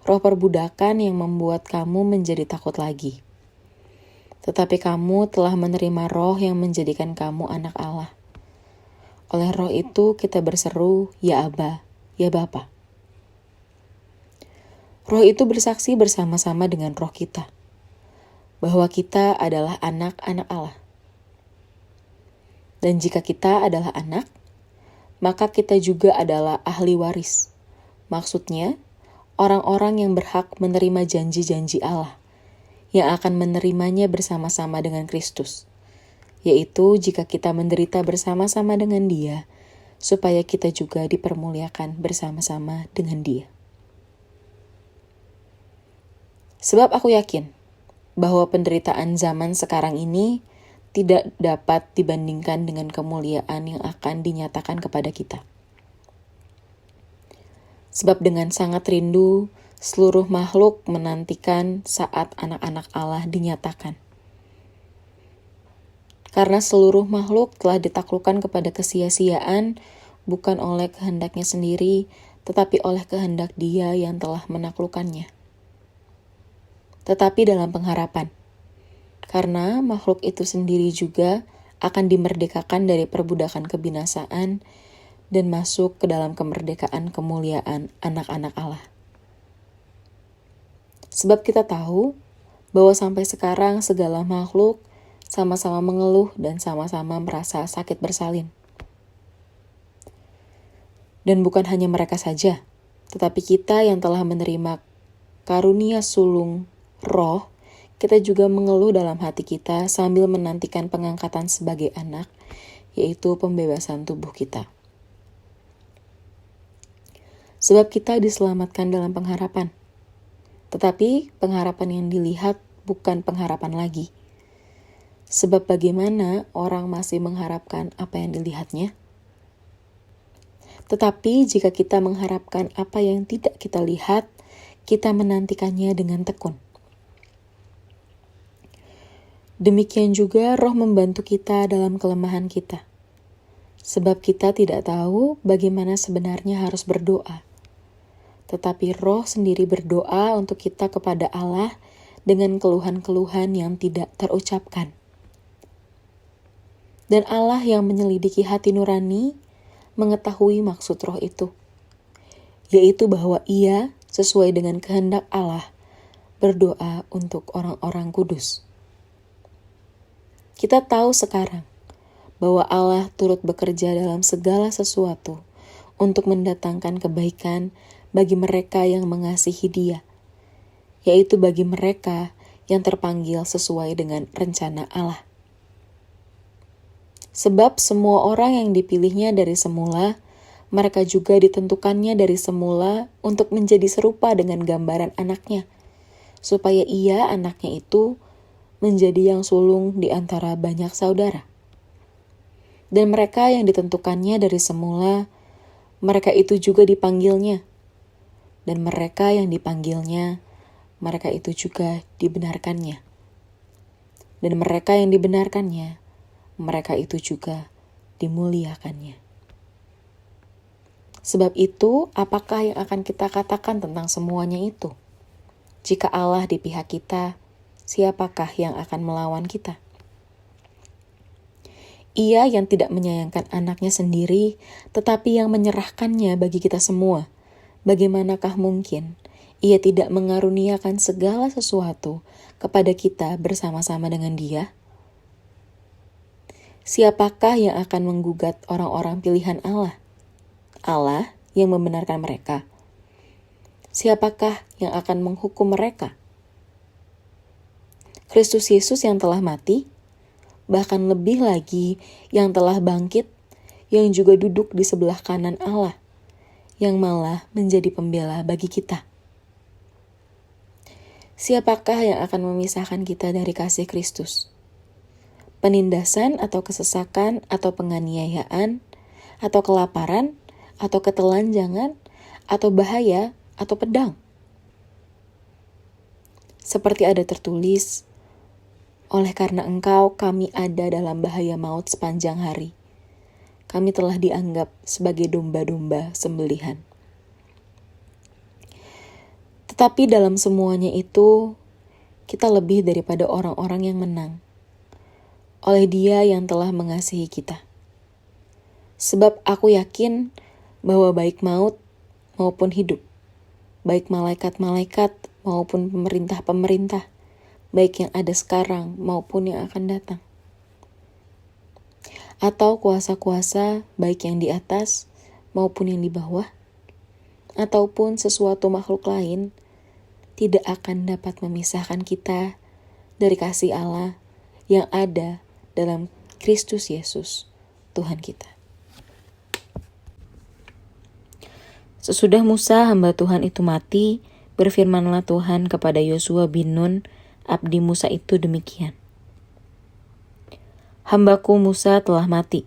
S2: roh perbudakan yang membuat kamu menjadi takut lagi. Tetapi kamu telah menerima roh yang menjadikan kamu anak Allah. Oleh roh itu kita berseru, ya Aba, ya Bapa. Roh itu bersaksi bersama-sama dengan roh kita, bahwa kita adalah anak-anak Allah. Dan jika kita adalah anak, maka kita juga adalah ahli waris. Maksudnya, orang-orang yang berhak menerima janji-janji Allah, yang akan menerimanya bersama-sama dengan Kristus, yaitu jika kita menderita bersama-sama dengan Dia, supaya kita juga dipermuliakan bersama-sama dengan Dia. Sebab aku yakin bahwa penderitaan zaman sekarang ini tidak dapat dibandingkan dengan kemuliaan yang akan dinyatakan kepada kita. Sebab dengan sangat rindu, seluruh makhluk menantikan saat anak-anak Allah dinyatakan. Karena seluruh makhluk telah ditaklukkan kepada kesia-siaan, bukan oleh kehendaknya sendiri, tetapi oleh kehendak Dia yang telah menaklukkannya. Tetapi dalam pengharapan, karena makhluk itu sendiri juga akan dimerdekakan dari perbudakan kebinasaan dan masuk ke dalam kemerdekaan kemuliaan anak-anak Allah. Sebab kita tahu bahwa sampai sekarang segala makhluk sama-sama mengeluh dan sama-sama merasa sakit bersalin. Dan bukan hanya mereka saja, tetapi kita yang telah menerima karunia sulung roh, kita juga mengeluh dalam hati kita sambil menantikan pengangkatan sebagai anak, yaitu pembebasan tubuh kita. Sebab kita diselamatkan dalam pengharapan. Tetapi pengharapan yang dilihat bukan pengharapan lagi. Sebab bagaimana orang masih mengharapkan apa yang dilihatnya? Tetapi jika kita mengharapkan apa yang tidak kita lihat, kita menantikannya dengan tekun. Demikian juga roh membantu kita dalam kelemahan kita. Sebab kita tidak tahu bagaimana sebenarnya harus berdoa. Tetapi roh sendiri berdoa untuk kita kepada Allah dengan keluhan-keluhan yang tidak terucapkan. Dan Allah yang menyelidiki hati nurani mengetahui maksud roh itu, yaitu bahwa Ia sesuai dengan kehendak Allah berdoa untuk orang-orang kudus. Kita tahu sekarang bahwa Allah turut bekerja dalam segala sesuatu untuk mendatangkan kebaikan bagi mereka yang mengasihi Dia, yaitu bagi mereka yang terpanggil sesuai dengan rencana Allah. Sebab semua orang yang dipilihnya dari semula, mereka juga ditentukannya dari semula untuk menjadi serupa dengan gambaran anaknya, supaya ia, anaknya itu, menjadi yang sulung di antara banyak saudara. Dan mereka yang ditentukannya dari semula, mereka itu juga dipanggilnya. Dan mereka yang dipanggilnya, mereka itu juga dibenarkannya. Dan mereka yang dibenarkannya, mereka itu juga dimuliakannya. Sebab itu, apakah yang akan kita katakan tentang semuanya itu? Jika Allah di pihak kita, siapakah yang akan melawan kita? Ia yang tidak menyayangkan anaknya sendiri, tetapi yang menyerahkannya bagi kita semua. Bagaimanakah mungkin ia tidak mengaruniakan segala sesuatu kepada kita bersama-sama dengan Dia? Siapakah yang akan menggugat orang-orang pilihan Allah? Allah yang membenarkan mereka. Siapakah yang akan menghukum mereka? Kristus Yesus yang telah mati, bahkan lebih lagi yang telah bangkit, yang juga duduk di sebelah kanan Allah, yang malah menjadi pembela bagi kita. Siapakah yang akan memisahkan kita dari kasih Kristus? Penindasan atau kesesakan atau penganiayaan atau kelaparan atau ketelanjangan atau bahaya atau pedang. Seperti ada tertulis, oleh karena Engkau kami ada dalam bahaya maut sepanjang hari. Kami telah dianggap sebagai domba-domba sembelihan. Tetapi dalam semuanya itu, kita lebih daripada orang-orang yang menang. Oleh Dia yang telah mengasihi kita. Sebab aku yakin bahwa baik maut maupun hidup, baik malaikat-malaikat maupun pemerintah-pemerintah, baik yang ada sekarang maupun yang akan datang, atau kuasa-kuasa baik yang di atas maupun yang di bawah, ataupun sesuatu makhluk lain, tidak akan dapat memisahkan kita dari kasih Allah yang ada dalam Kristus Yesus, Tuhan kita.
S1: Sesudah Musa hamba Tuhan itu mati, berfirmanlah Tuhan kepada Yosua bin Nun, abdi Musa itu demikian. Hambaku Musa telah mati.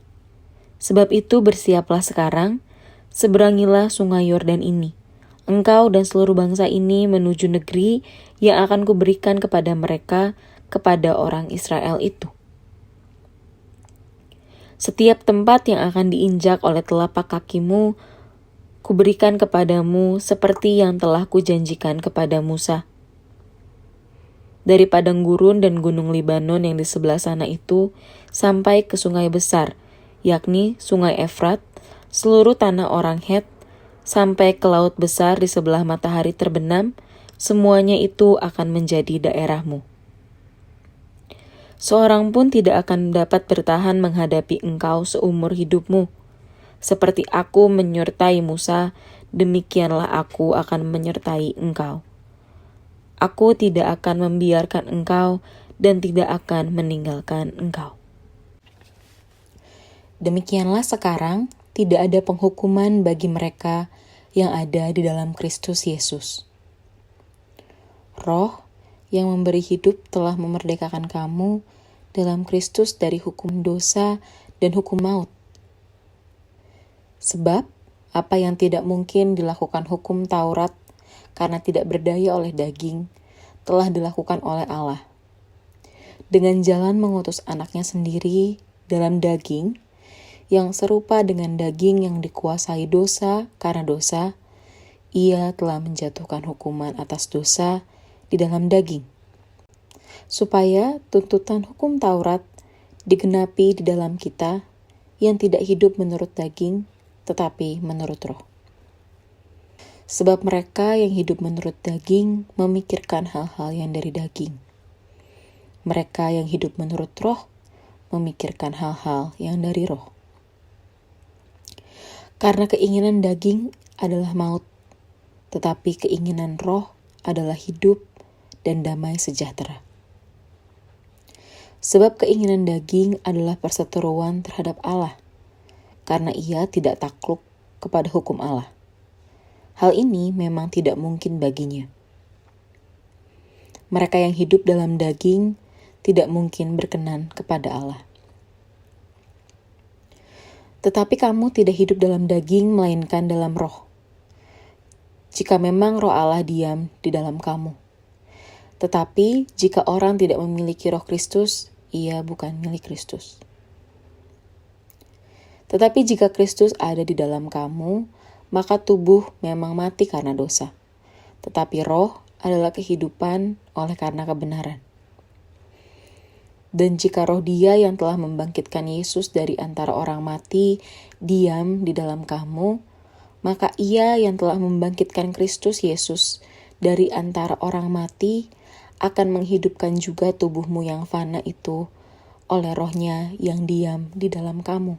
S1: Sebab itu bersiaplah sekarang, seberangilah sungai Yordan ini. Engkau dan seluruh bangsa ini menuju negeri yang akan kuberikan kepada mereka, kepada orang Israel itu. Setiap tempat yang akan diinjak oleh telapak kakimu, kuberikan kepadamu seperti yang telah kujanjikan kepada Musa. Dari padang gurun dan gunung Libanon yang di sebelah sana itu, sampai ke sungai besar, yakni sungai Efrat, seluruh tanah orang Het, sampai ke laut besar di sebelah matahari terbenam, semuanya itu akan menjadi daerahmu. Seorang pun tidak akan dapat bertahan menghadapi engkau seumur hidupmu. Seperti aku menyertai Musa, demikianlah aku akan menyertai engkau. Aku tidak akan membiarkan engkau dan tidak akan meninggalkan engkau.
S2: Demikianlah sekarang tidak ada penghukuman bagi mereka yang ada di dalam Kristus Yesus. Roh yang memberi hidup telah memerdekakan kamu dalam Kristus dari hukum dosa dan hukum maut. Sebab apa yang tidak mungkin dilakukan hukum Taurat karena tidak berdaya oleh daging, telah dilakukan oleh Allah. Dengan jalan mengutus anaknya sendiri dalam daging, yang serupa dengan daging yang dikuasai dosa karena dosa, ia telah menjatuhkan hukuman atas dosa di dalam daging, supaya tuntutan hukum Taurat digenapi di dalam kita yang tidak hidup menurut daging, tetapi menurut roh. Sebab mereka yang hidup menurut daging memikirkan hal-hal yang dari daging. Mereka yang hidup menurut roh memikirkan hal-hal yang dari roh. Karena keinginan daging adalah maut, tetapi keinginan roh adalah hidup dan damai sejahtera. Sebab keinginan daging adalah perseteruan terhadap Allah, karena ia tidak takluk kepada hukum Allah. Hal ini memang tidak mungkin baginya. Mereka yang hidup dalam daging tidak mungkin berkenan kepada Allah. Tetapi kamu tidak hidup dalam daging, melainkan dalam roh. Jika memang roh Allah diam di dalam kamu. Tetapi jika orang tidak memiliki roh Kristus, ia bukan milik Kristus. Tetapi jika Kristus ada di dalam kamu, maka tubuh memang mati karena dosa. Tetapi roh adalah kehidupan oleh karena kebenaran. Dan jika roh Dia yang telah membangkitkan Yesus dari antara orang mati diam di dalam kamu, maka Ia yang telah membangkitkan Kristus Yesus dari antara orang mati akan menghidupkan juga tubuhmu yang fana itu oleh rohnya yang diam di dalam kamu.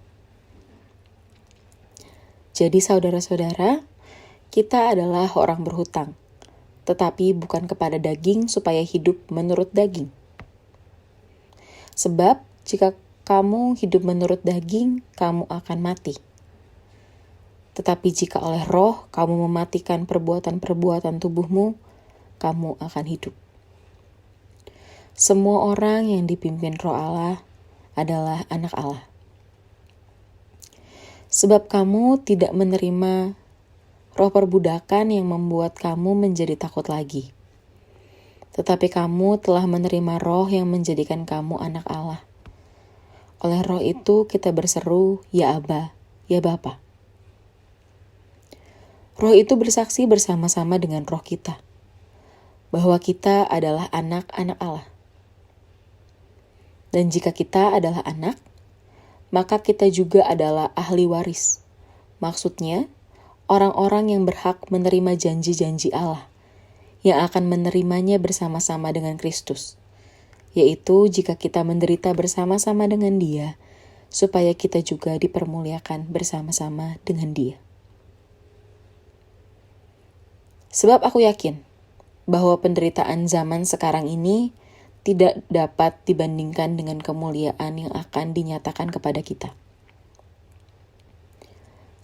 S2: Jadi saudara-saudara, kita adalah orang berhutang, tetapi bukan kepada daging supaya hidup menurut daging. Sebab jika kamu hidup menurut daging, kamu akan mati. Tetapi jika oleh roh kamu mematikan perbuatan-perbuatan tubuhmu, kamu akan hidup. Semua orang yang dipimpin roh Allah adalah anak Allah. Sebab kamu tidak menerima roh perbudakan yang membuat kamu menjadi takut lagi. Tetapi kamu telah menerima roh yang menjadikan kamu anak Allah. Oleh roh itu kita berseru, ya Aba, ya Bapa. Roh itu bersaksi bersama-sama dengan roh kita, bahwa kita adalah anak-anak Allah. Dan jika kita adalah anak, maka kita juga adalah ahli waris. Maksudnya, orang-orang yang berhak menerima janji-janji Allah, yang akan menerimanya bersama-sama dengan Kristus, yaitu jika kita menderita bersama-sama dengan Dia, supaya kita juga dipermuliakan bersama-sama dengan Dia. Sebab aku yakin bahwa penderitaan zaman sekarang ini tidak dapat dibandingkan dengan kemuliaan yang akan dinyatakan kepada kita.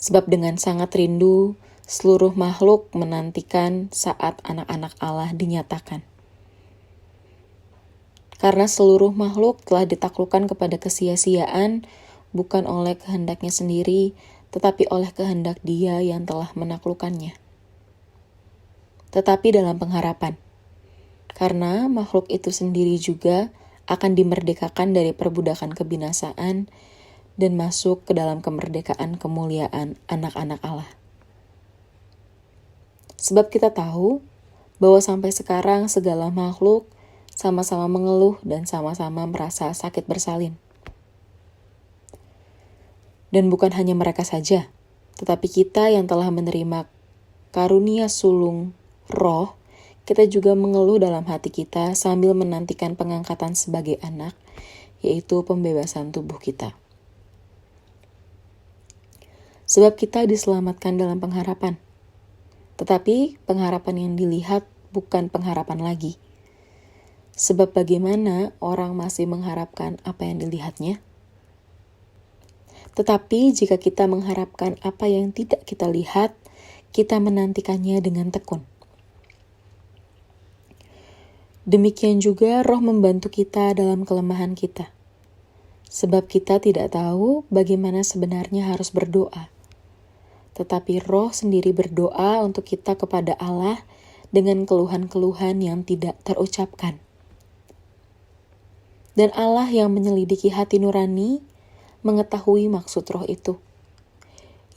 S2: Sebab dengan sangat rindu, seluruh makhluk menantikan saat anak-anak Allah dinyatakan. Karena seluruh makhluk telah ditaklukkan kepada kesia-siaan, bukan oleh kehendaknya sendiri, tetapi oleh kehendak Dia yang telah menaklukkannya. Tetapi dalam pengharapan, karena makhluk itu sendiri juga akan dimerdekakan dari perbudakan kebinasaan dan masuk ke dalam kemerdekaan kemuliaan anak-anak Allah. Sebab kita tahu bahwa sampai sekarang segala makhluk sama-sama mengeluh dan sama-sama merasa sakit bersalin. Dan bukan hanya mereka saja, tetapi kita yang telah menerima karunia sulung roh, kita juga mengeluh dalam hati kita sambil menantikan pengangkatan sebagai anak, yaitu pembebasan tubuh kita. Sebab kita diselamatkan dalam pengharapan. Tetapi pengharapan yang dilihat bukan pengharapan lagi. Sebab bagaimana orang masih mengharapkan apa yang dilihatnya? Tetapi jika kita mengharapkan apa yang tidak kita lihat, kita menantikannya dengan tekun. Demikian juga roh membantu kita dalam kelemahan kita. Sebab kita tidak tahu bagaimana sebenarnya harus berdoa. Tetapi roh sendiri berdoa untuk kita kepada Allah dengan keluhan-keluhan yang tidak terucapkan. Dan Allah yang menyelidiki hati nurani mengetahui maksud roh itu,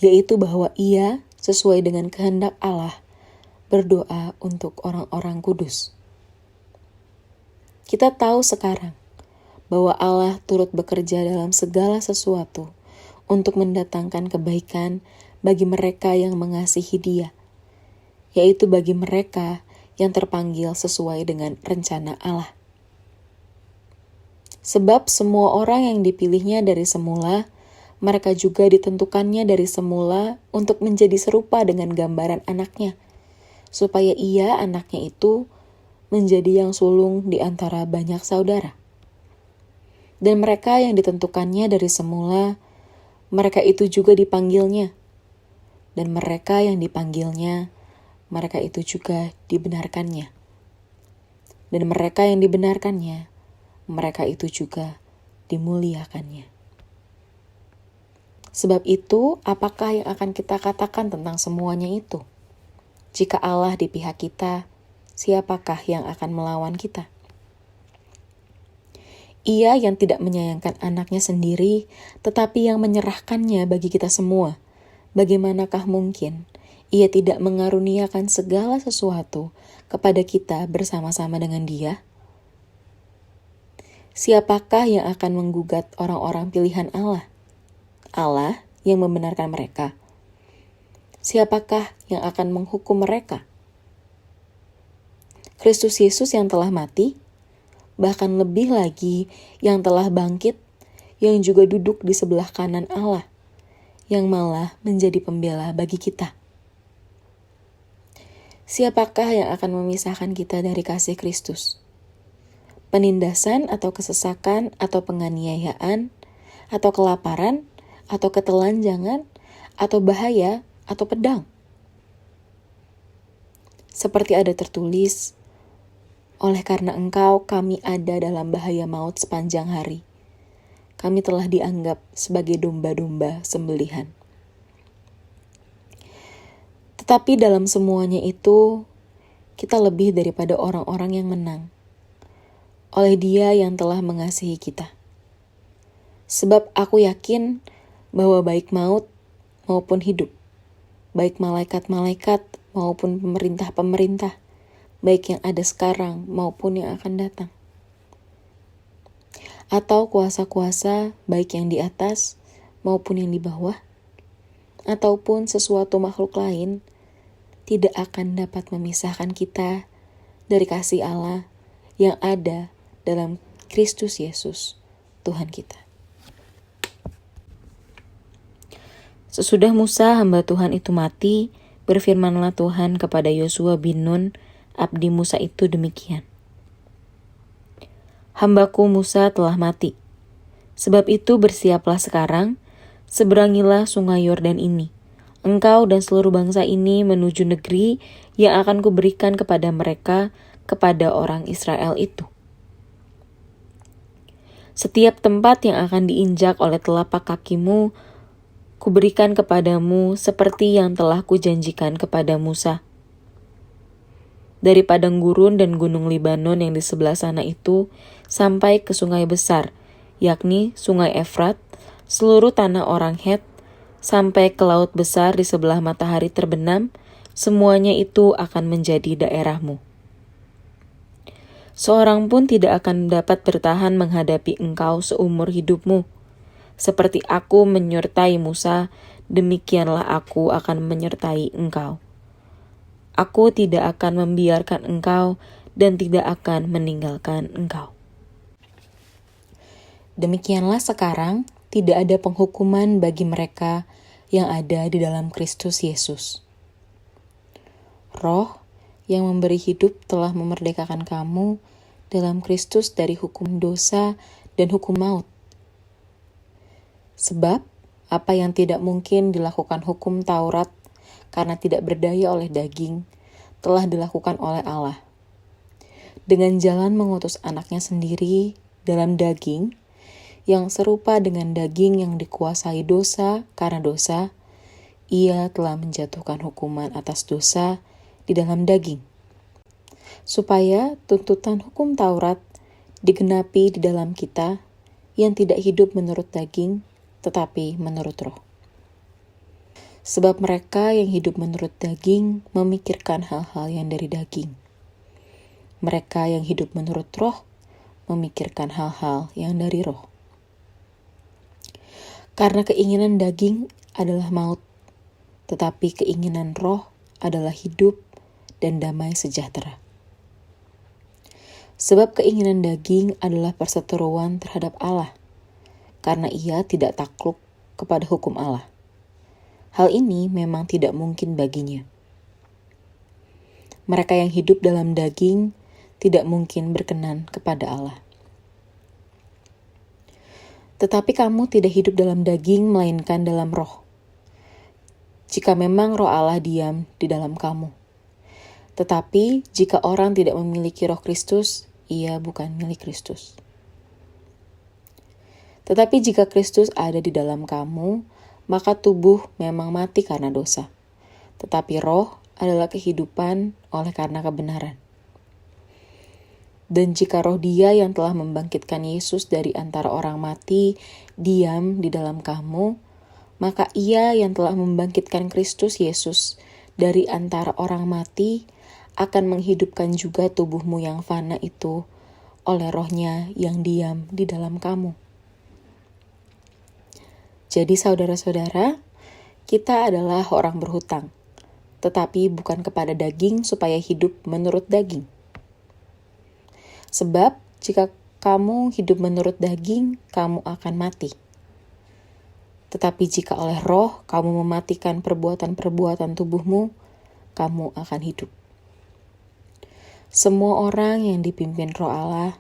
S2: yaitu bahwa Ia sesuai dengan kehendak Allah berdoa untuk orang-orang kudus. Kita tahu sekarang bahwa Allah turut bekerja dalam segala sesuatu untuk mendatangkan kebaikan bagi mereka yang mengasihi Dia, yaitu bagi mereka yang terpanggil sesuai dengan rencana Allah. Sebab semua orang yang dipilihnya dari semula, mereka juga ditentukannya dari semula untuk menjadi serupa dengan gambaran anaknya, supaya Ia, anaknya itu, menjadi yang sulung di antara banyak saudara. Dan mereka yang ditentukannya dari semula, mereka itu juga dipanggilnya. Dan mereka yang dipanggilnya, mereka itu juga dibenarkannya. Dan mereka yang dibenarkannya, mereka itu juga dimuliakannya. Sebab itu, apakah yang akan kita katakan tentang semuanya itu? Jika Allah di pihak kita, siapakah yang akan melawan kita? Ia yang tidak menyayangkan anaknya sendiri, tetapi yang menyerahkannya bagi kita semua. Bagaimanakah mungkin ia tidak mengaruniakan segala sesuatu kepada kita bersama-sama dengan Dia? Siapakah yang akan menggugat orang-orang pilihan Allah? Allah yang membenarkan mereka. Siapakah yang akan menghukum mereka? Kristus Yesus yang telah mati, bahkan lebih lagi yang telah bangkit, yang juga duduk di sebelah kanan Allah, yang malah menjadi pembela bagi kita. Siapakah yang akan memisahkan kita dari kasih Kristus? Penindasan atau kesesakan atau penganiayaan, atau kelaparan, atau ketelanjangan, atau bahaya, atau pedang? Seperti ada tertulis, oleh karena Engkau kami ada dalam bahaya maut sepanjang hari. Kami telah dianggap sebagai domba-domba sembelihan. Tetapi dalam semuanya itu, kita lebih daripada orang-orang yang menang. Oleh Dia yang telah mengasihi kita. Sebab aku yakin bahwa baik maut maupun hidup, baik malaikat-malaikat maupun pemerintah-pemerintah, baik yang ada sekarang maupun yang akan datang, atau kuasa-kuasa baik yang di atas maupun yang di bawah, ataupun sesuatu makhluk lain, tidak akan dapat memisahkan kita dari kasih Allah yang ada dalam Kristus Yesus, Tuhan kita.
S1: Sesudah Musa hamba Tuhan itu mati, berfirmanlah Tuhan kepada Yosua bin Nun, abdi Musa itu demikian. Hambaku Musa telah mati. Sebab itu bersiaplah sekarang, seberangilah sungai Yordan ini. Engkau dan seluruh bangsa ini menuju negeri yang akan kuberikan kepada mereka, kepada orang Israel itu. Setiap tempat yang akan diinjak oleh telapak kakimu, kuberikan kepadamu seperti yang telah kujanjikan kepada Musa. Dari padang gurun dan gunung Libanon yang di sebelah sana itu, sampai ke sungai besar, yakni sungai Efrat, seluruh tanah orang Het, sampai ke laut besar di sebelah matahari terbenam, semuanya itu akan menjadi daerahmu. Seorang pun tidak akan dapat bertahan menghadapi engkau seumur hidupmu. Seperti aku menyertai Musa, demikianlah aku akan menyertai engkau. Aku tidak akan membiarkan engkau dan tidak akan meninggalkan engkau.
S2: Demikianlah sekarang tidak ada penghukuman bagi mereka yang ada di dalam Kristus Yesus. Roh yang memberi hidup telah memerdekakan kamu dalam Kristus dari hukum dosa dan hukum maut. Sebab apa yang tidak mungkin dilakukan hukum Taurat karena tidak berdaya oleh daging, telah dilakukan oleh Allah. Dengan jalan mengutus anaknya sendiri dalam daging, yang serupa dengan daging yang dikuasai dosa karena dosa, ia telah menjatuhkan hukuman atas dosa di dalam daging. Supaya tuntutan hukum Taurat digenapi di dalam kita yang tidak hidup menurut daging, tetapi menurut roh. Sebab mereka yang hidup menurut daging memikirkan hal-hal yang dari daging. Mereka yang hidup menurut roh memikirkan hal-hal yang dari roh. Karena keinginan daging adalah maut, tetapi keinginan roh adalah hidup dan damai sejahtera. Sebab keinginan daging adalah perseteruan terhadap Allah, karena ia tidak takluk kepada hukum Allah. Hal ini memang tidak mungkin baginya. Mereka yang hidup dalam daging tidak mungkin berkenan kepada Allah. Tetapi kamu tidak hidup dalam daging, melainkan dalam roh. Jika memang roh Allah diam di dalam kamu. Tetapi jika orang tidak memiliki roh Kristus, ia bukan milik Kristus. Tetapi jika Kristus ada di dalam kamu, maka tubuh memang mati karena dosa. Tetapi roh adalah kehidupan oleh karena kebenaran. Dan jika roh Dia yang telah membangkitkan Yesus dari antara orang mati diam di dalam kamu, maka Ia yang telah membangkitkan Kristus Yesus dari antara orang mati akan menghidupkan juga tubuhmu yang fana itu oleh roh-Nya yang diam di dalam kamu. Jadi saudara-saudara, kita adalah orang berhutang, tetapi bukan kepada daging supaya hidup menurut daging. Sebab jika kamu hidup menurut daging, kamu akan mati. Tetapi jika oleh roh kamu mematikan perbuatan-perbuatan tubuhmu, kamu akan hidup. Semua orang yang dipimpin roh Allah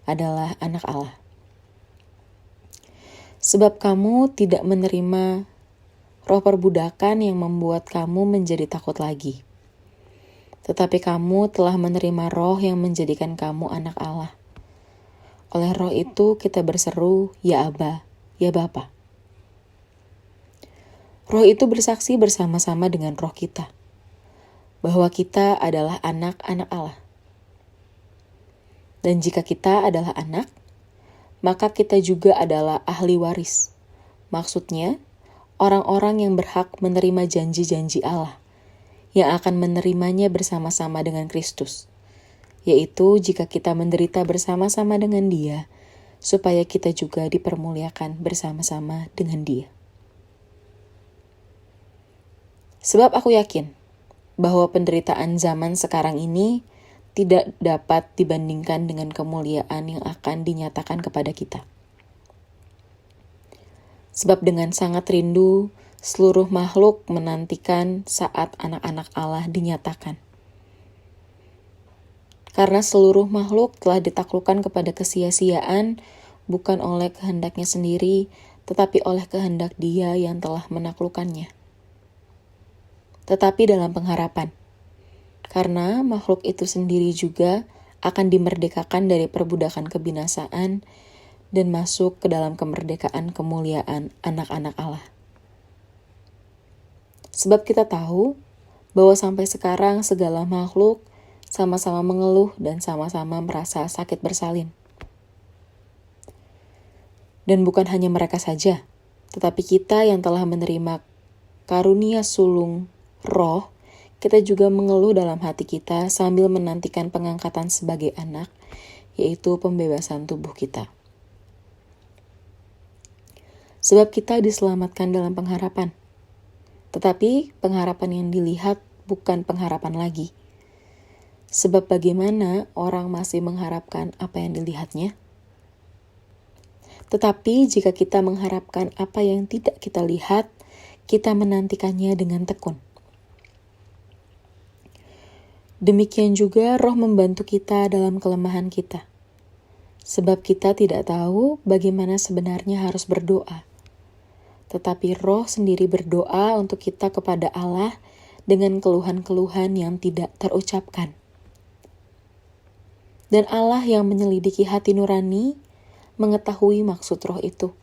S2: adalah anak Allah. Sebab kamu tidak menerima roh perbudakan yang membuat kamu menjadi takut lagi. Tetapi kamu telah menerima roh yang menjadikan kamu anak Allah. Oleh roh itu kita berseru, ya Aba, ya Bapa. Roh itu bersaksi bersama-sama dengan roh kita, bahwa kita adalah anak-anak Allah. Dan jika kita adalah anak, maka kita juga adalah ahli waris. Maksudnya, orang-orang yang berhak menerima janji-janji Allah, yang akan menerimanya bersama-sama dengan Kristus, yaitu jika kita menderita bersama-sama dengan Dia, supaya kita juga dipermuliakan bersama-sama dengan Dia. Sebab aku yakin bahwa penderitaan zaman sekarang ini tidak dapat dibandingkan dengan kemuliaan yang akan dinyatakan kepada kita. Sebab dengan sangat rindu, seluruh makhluk menantikan saat anak-anak Allah dinyatakan. Karena seluruh makhluk telah ditaklukkan kepada kesia-siaan, bukan oleh kehendaknya sendiri, tetapi oleh kehendak Dia yang telah menaklukkannya. Tetapi dalam pengharapan, karena makhluk itu sendiri juga akan dimerdekakan dari perbudakan kebinasaan dan masuk ke dalam kemerdekaan kemuliaan anak-anak Allah. Sebab kita tahu bahwa sampai sekarang segala makhluk sama-sama mengeluh dan sama-sama merasa sakit bersalin. Dan bukan hanya mereka saja, tetapi kita yang telah menerima karunia sulung roh, kita juga mengeluh dalam hati kita sambil menantikan pengangkatan sebagai anak, yaitu pembebasan tubuh kita. Sebab kita diselamatkan dalam pengharapan. Tetapi pengharapan yang dilihat bukan pengharapan lagi. Sebab bagaimana orang masih mengharapkan apa yang dilihatnya? Tetapi jika kita mengharapkan apa yang tidak kita lihat, kita menantikannya dengan tekun. Demikian juga roh membantu kita dalam kelemahan kita. Sebab kita tidak tahu bagaimana sebenarnya harus berdoa. Tetapi roh sendiri berdoa untuk kita kepada Allah dengan keluhan-keluhan yang tidak terucapkan. Dan Allah yang menyelidiki hati nurani mengetahui maksud roh itu,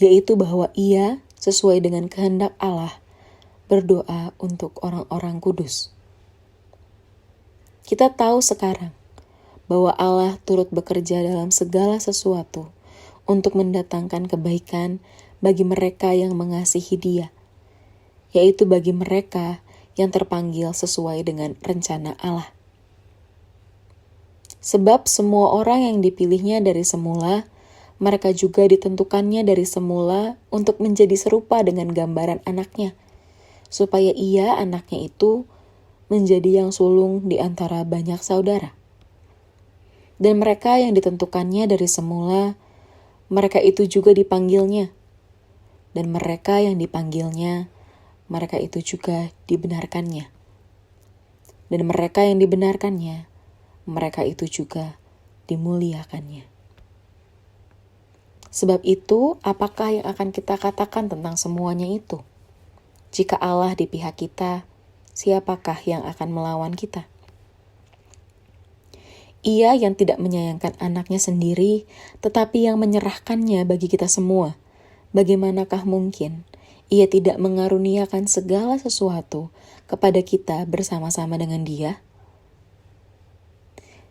S2: yaitu bahwa Ia sesuai dengan kehendak Allah berdoa untuk orang-orang kudus. Kita tahu sekarang bahwa Allah turut bekerja dalam segala sesuatu untuk mendatangkan kebaikan bagi mereka yang mengasihi Dia, yaitu bagi mereka yang terpanggil sesuai dengan rencana Allah. Sebab semua orang yang dipilihnya dari semula, mereka juga ditentukannya dari semula untuk menjadi serupa dengan gambaran anaknya, supaya Ia, anaknya itu, menjadi yang sulung di antara banyak saudara. Dan mereka yang ditentukannya dari semula, mereka itu juga dipanggilnya. Dan mereka yang dipanggilnya, mereka itu juga dibenarkannya. Dan mereka yang dibenarkannya, mereka itu juga dimuliakannya. Sebab itu, apakah yang akan kita katakan tentang semuanya itu? Jika Allah di pihak kita, siapakah yang akan melawan kita? Ia yang tidak menyayangkan anaknya sendiri, tetapi yang menyerahkannya bagi kita semua. Bagaimanakah mungkin ia tidak mengaruniakan segala sesuatu kepada kita bersama-sama dengan Dia?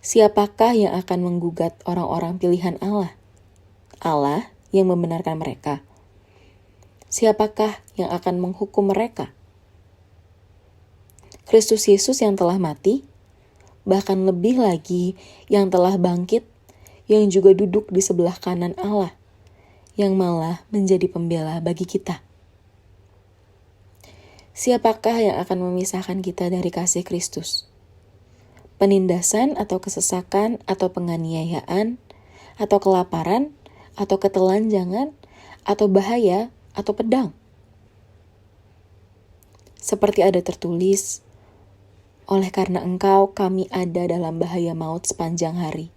S2: Siapakah yang akan menggugat orang-orang pilihan Allah? Allah yang membenarkan mereka. Siapakah yang akan menghukum mereka? Kristus Yesus yang telah mati, bahkan lebih lagi yang telah bangkit, yang juga duduk di sebelah kanan Allah, yang malah menjadi pembela bagi kita. Siapakah yang akan memisahkan kita dari kasih Kristus? Penindasan atau kesesakan atau penganiayaan atau kelaparan atau ketelanjangan atau bahaya atau pedang? Seperti ada tertulis, oleh karena Engkau kami ada dalam bahaya maut sepanjang hari.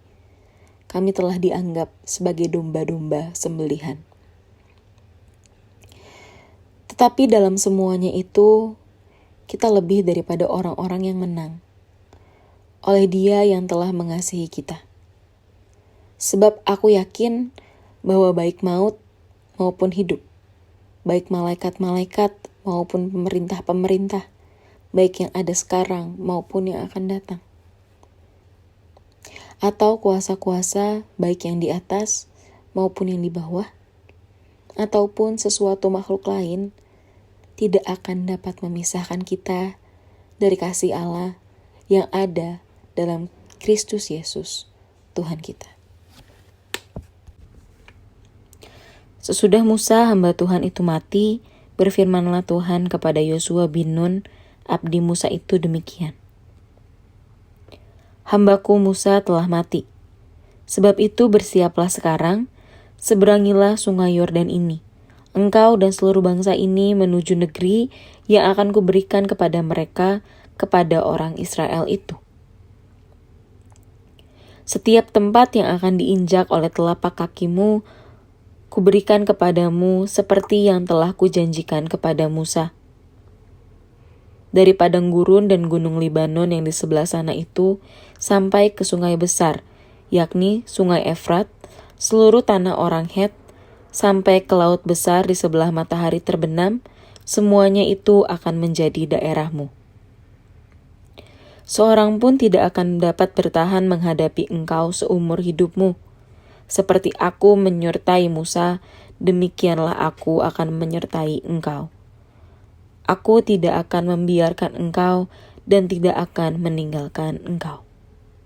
S2: Kami telah dianggap sebagai domba-domba sembelihan. Tetapi dalam semuanya itu, kita lebih daripada orang-orang yang menang. Oleh Dia yang telah mengasihi kita. Sebab aku yakin bahwa baik maut maupun hidup, baik malaikat-malaikat maupun pemerintah-pemerintah, baik yang ada sekarang maupun yang akan datang, atau kuasa-kuasa baik yang di atas maupun yang di bawah, ataupun sesuatu makhluk lain, tidak akan dapat memisahkan kita dari kasih Allah yang ada dalam Kristus Yesus, Tuhan kita.
S1: Sesudah Musa hamba Tuhan itu mati, berfirmanlah Tuhan kepada Yosua bin Nun, abdi Musa itu demikian. Hambaku Musa telah mati. Sebab itu bersiaplah sekarang, seberangilah sungai Yordan ini. Engkau dan seluruh bangsa ini menuju negeri yang akan kuberikan kepada mereka, kepada orang Israel itu. Setiap tempat yang akan diinjak oleh telapak kakimu, kuberikan kepadamu seperti yang telah kujanjikan kepada Musa. Dari padang gurun dan gunung Libanon yang di sebelah sana itu, sampai ke sungai besar, yakni sungai Efrat, seluruh tanah orang Het, sampai ke laut besar di sebelah matahari terbenam, semuanya itu akan menjadi daerahmu. Seorang pun tidak akan dapat bertahan menghadapi engkau seumur hidupmu. Seperti aku menyertai Musa, demikianlah aku akan menyertai engkau. Aku tidak akan membiarkan engkau dan tidak akan meninggalkan engkau.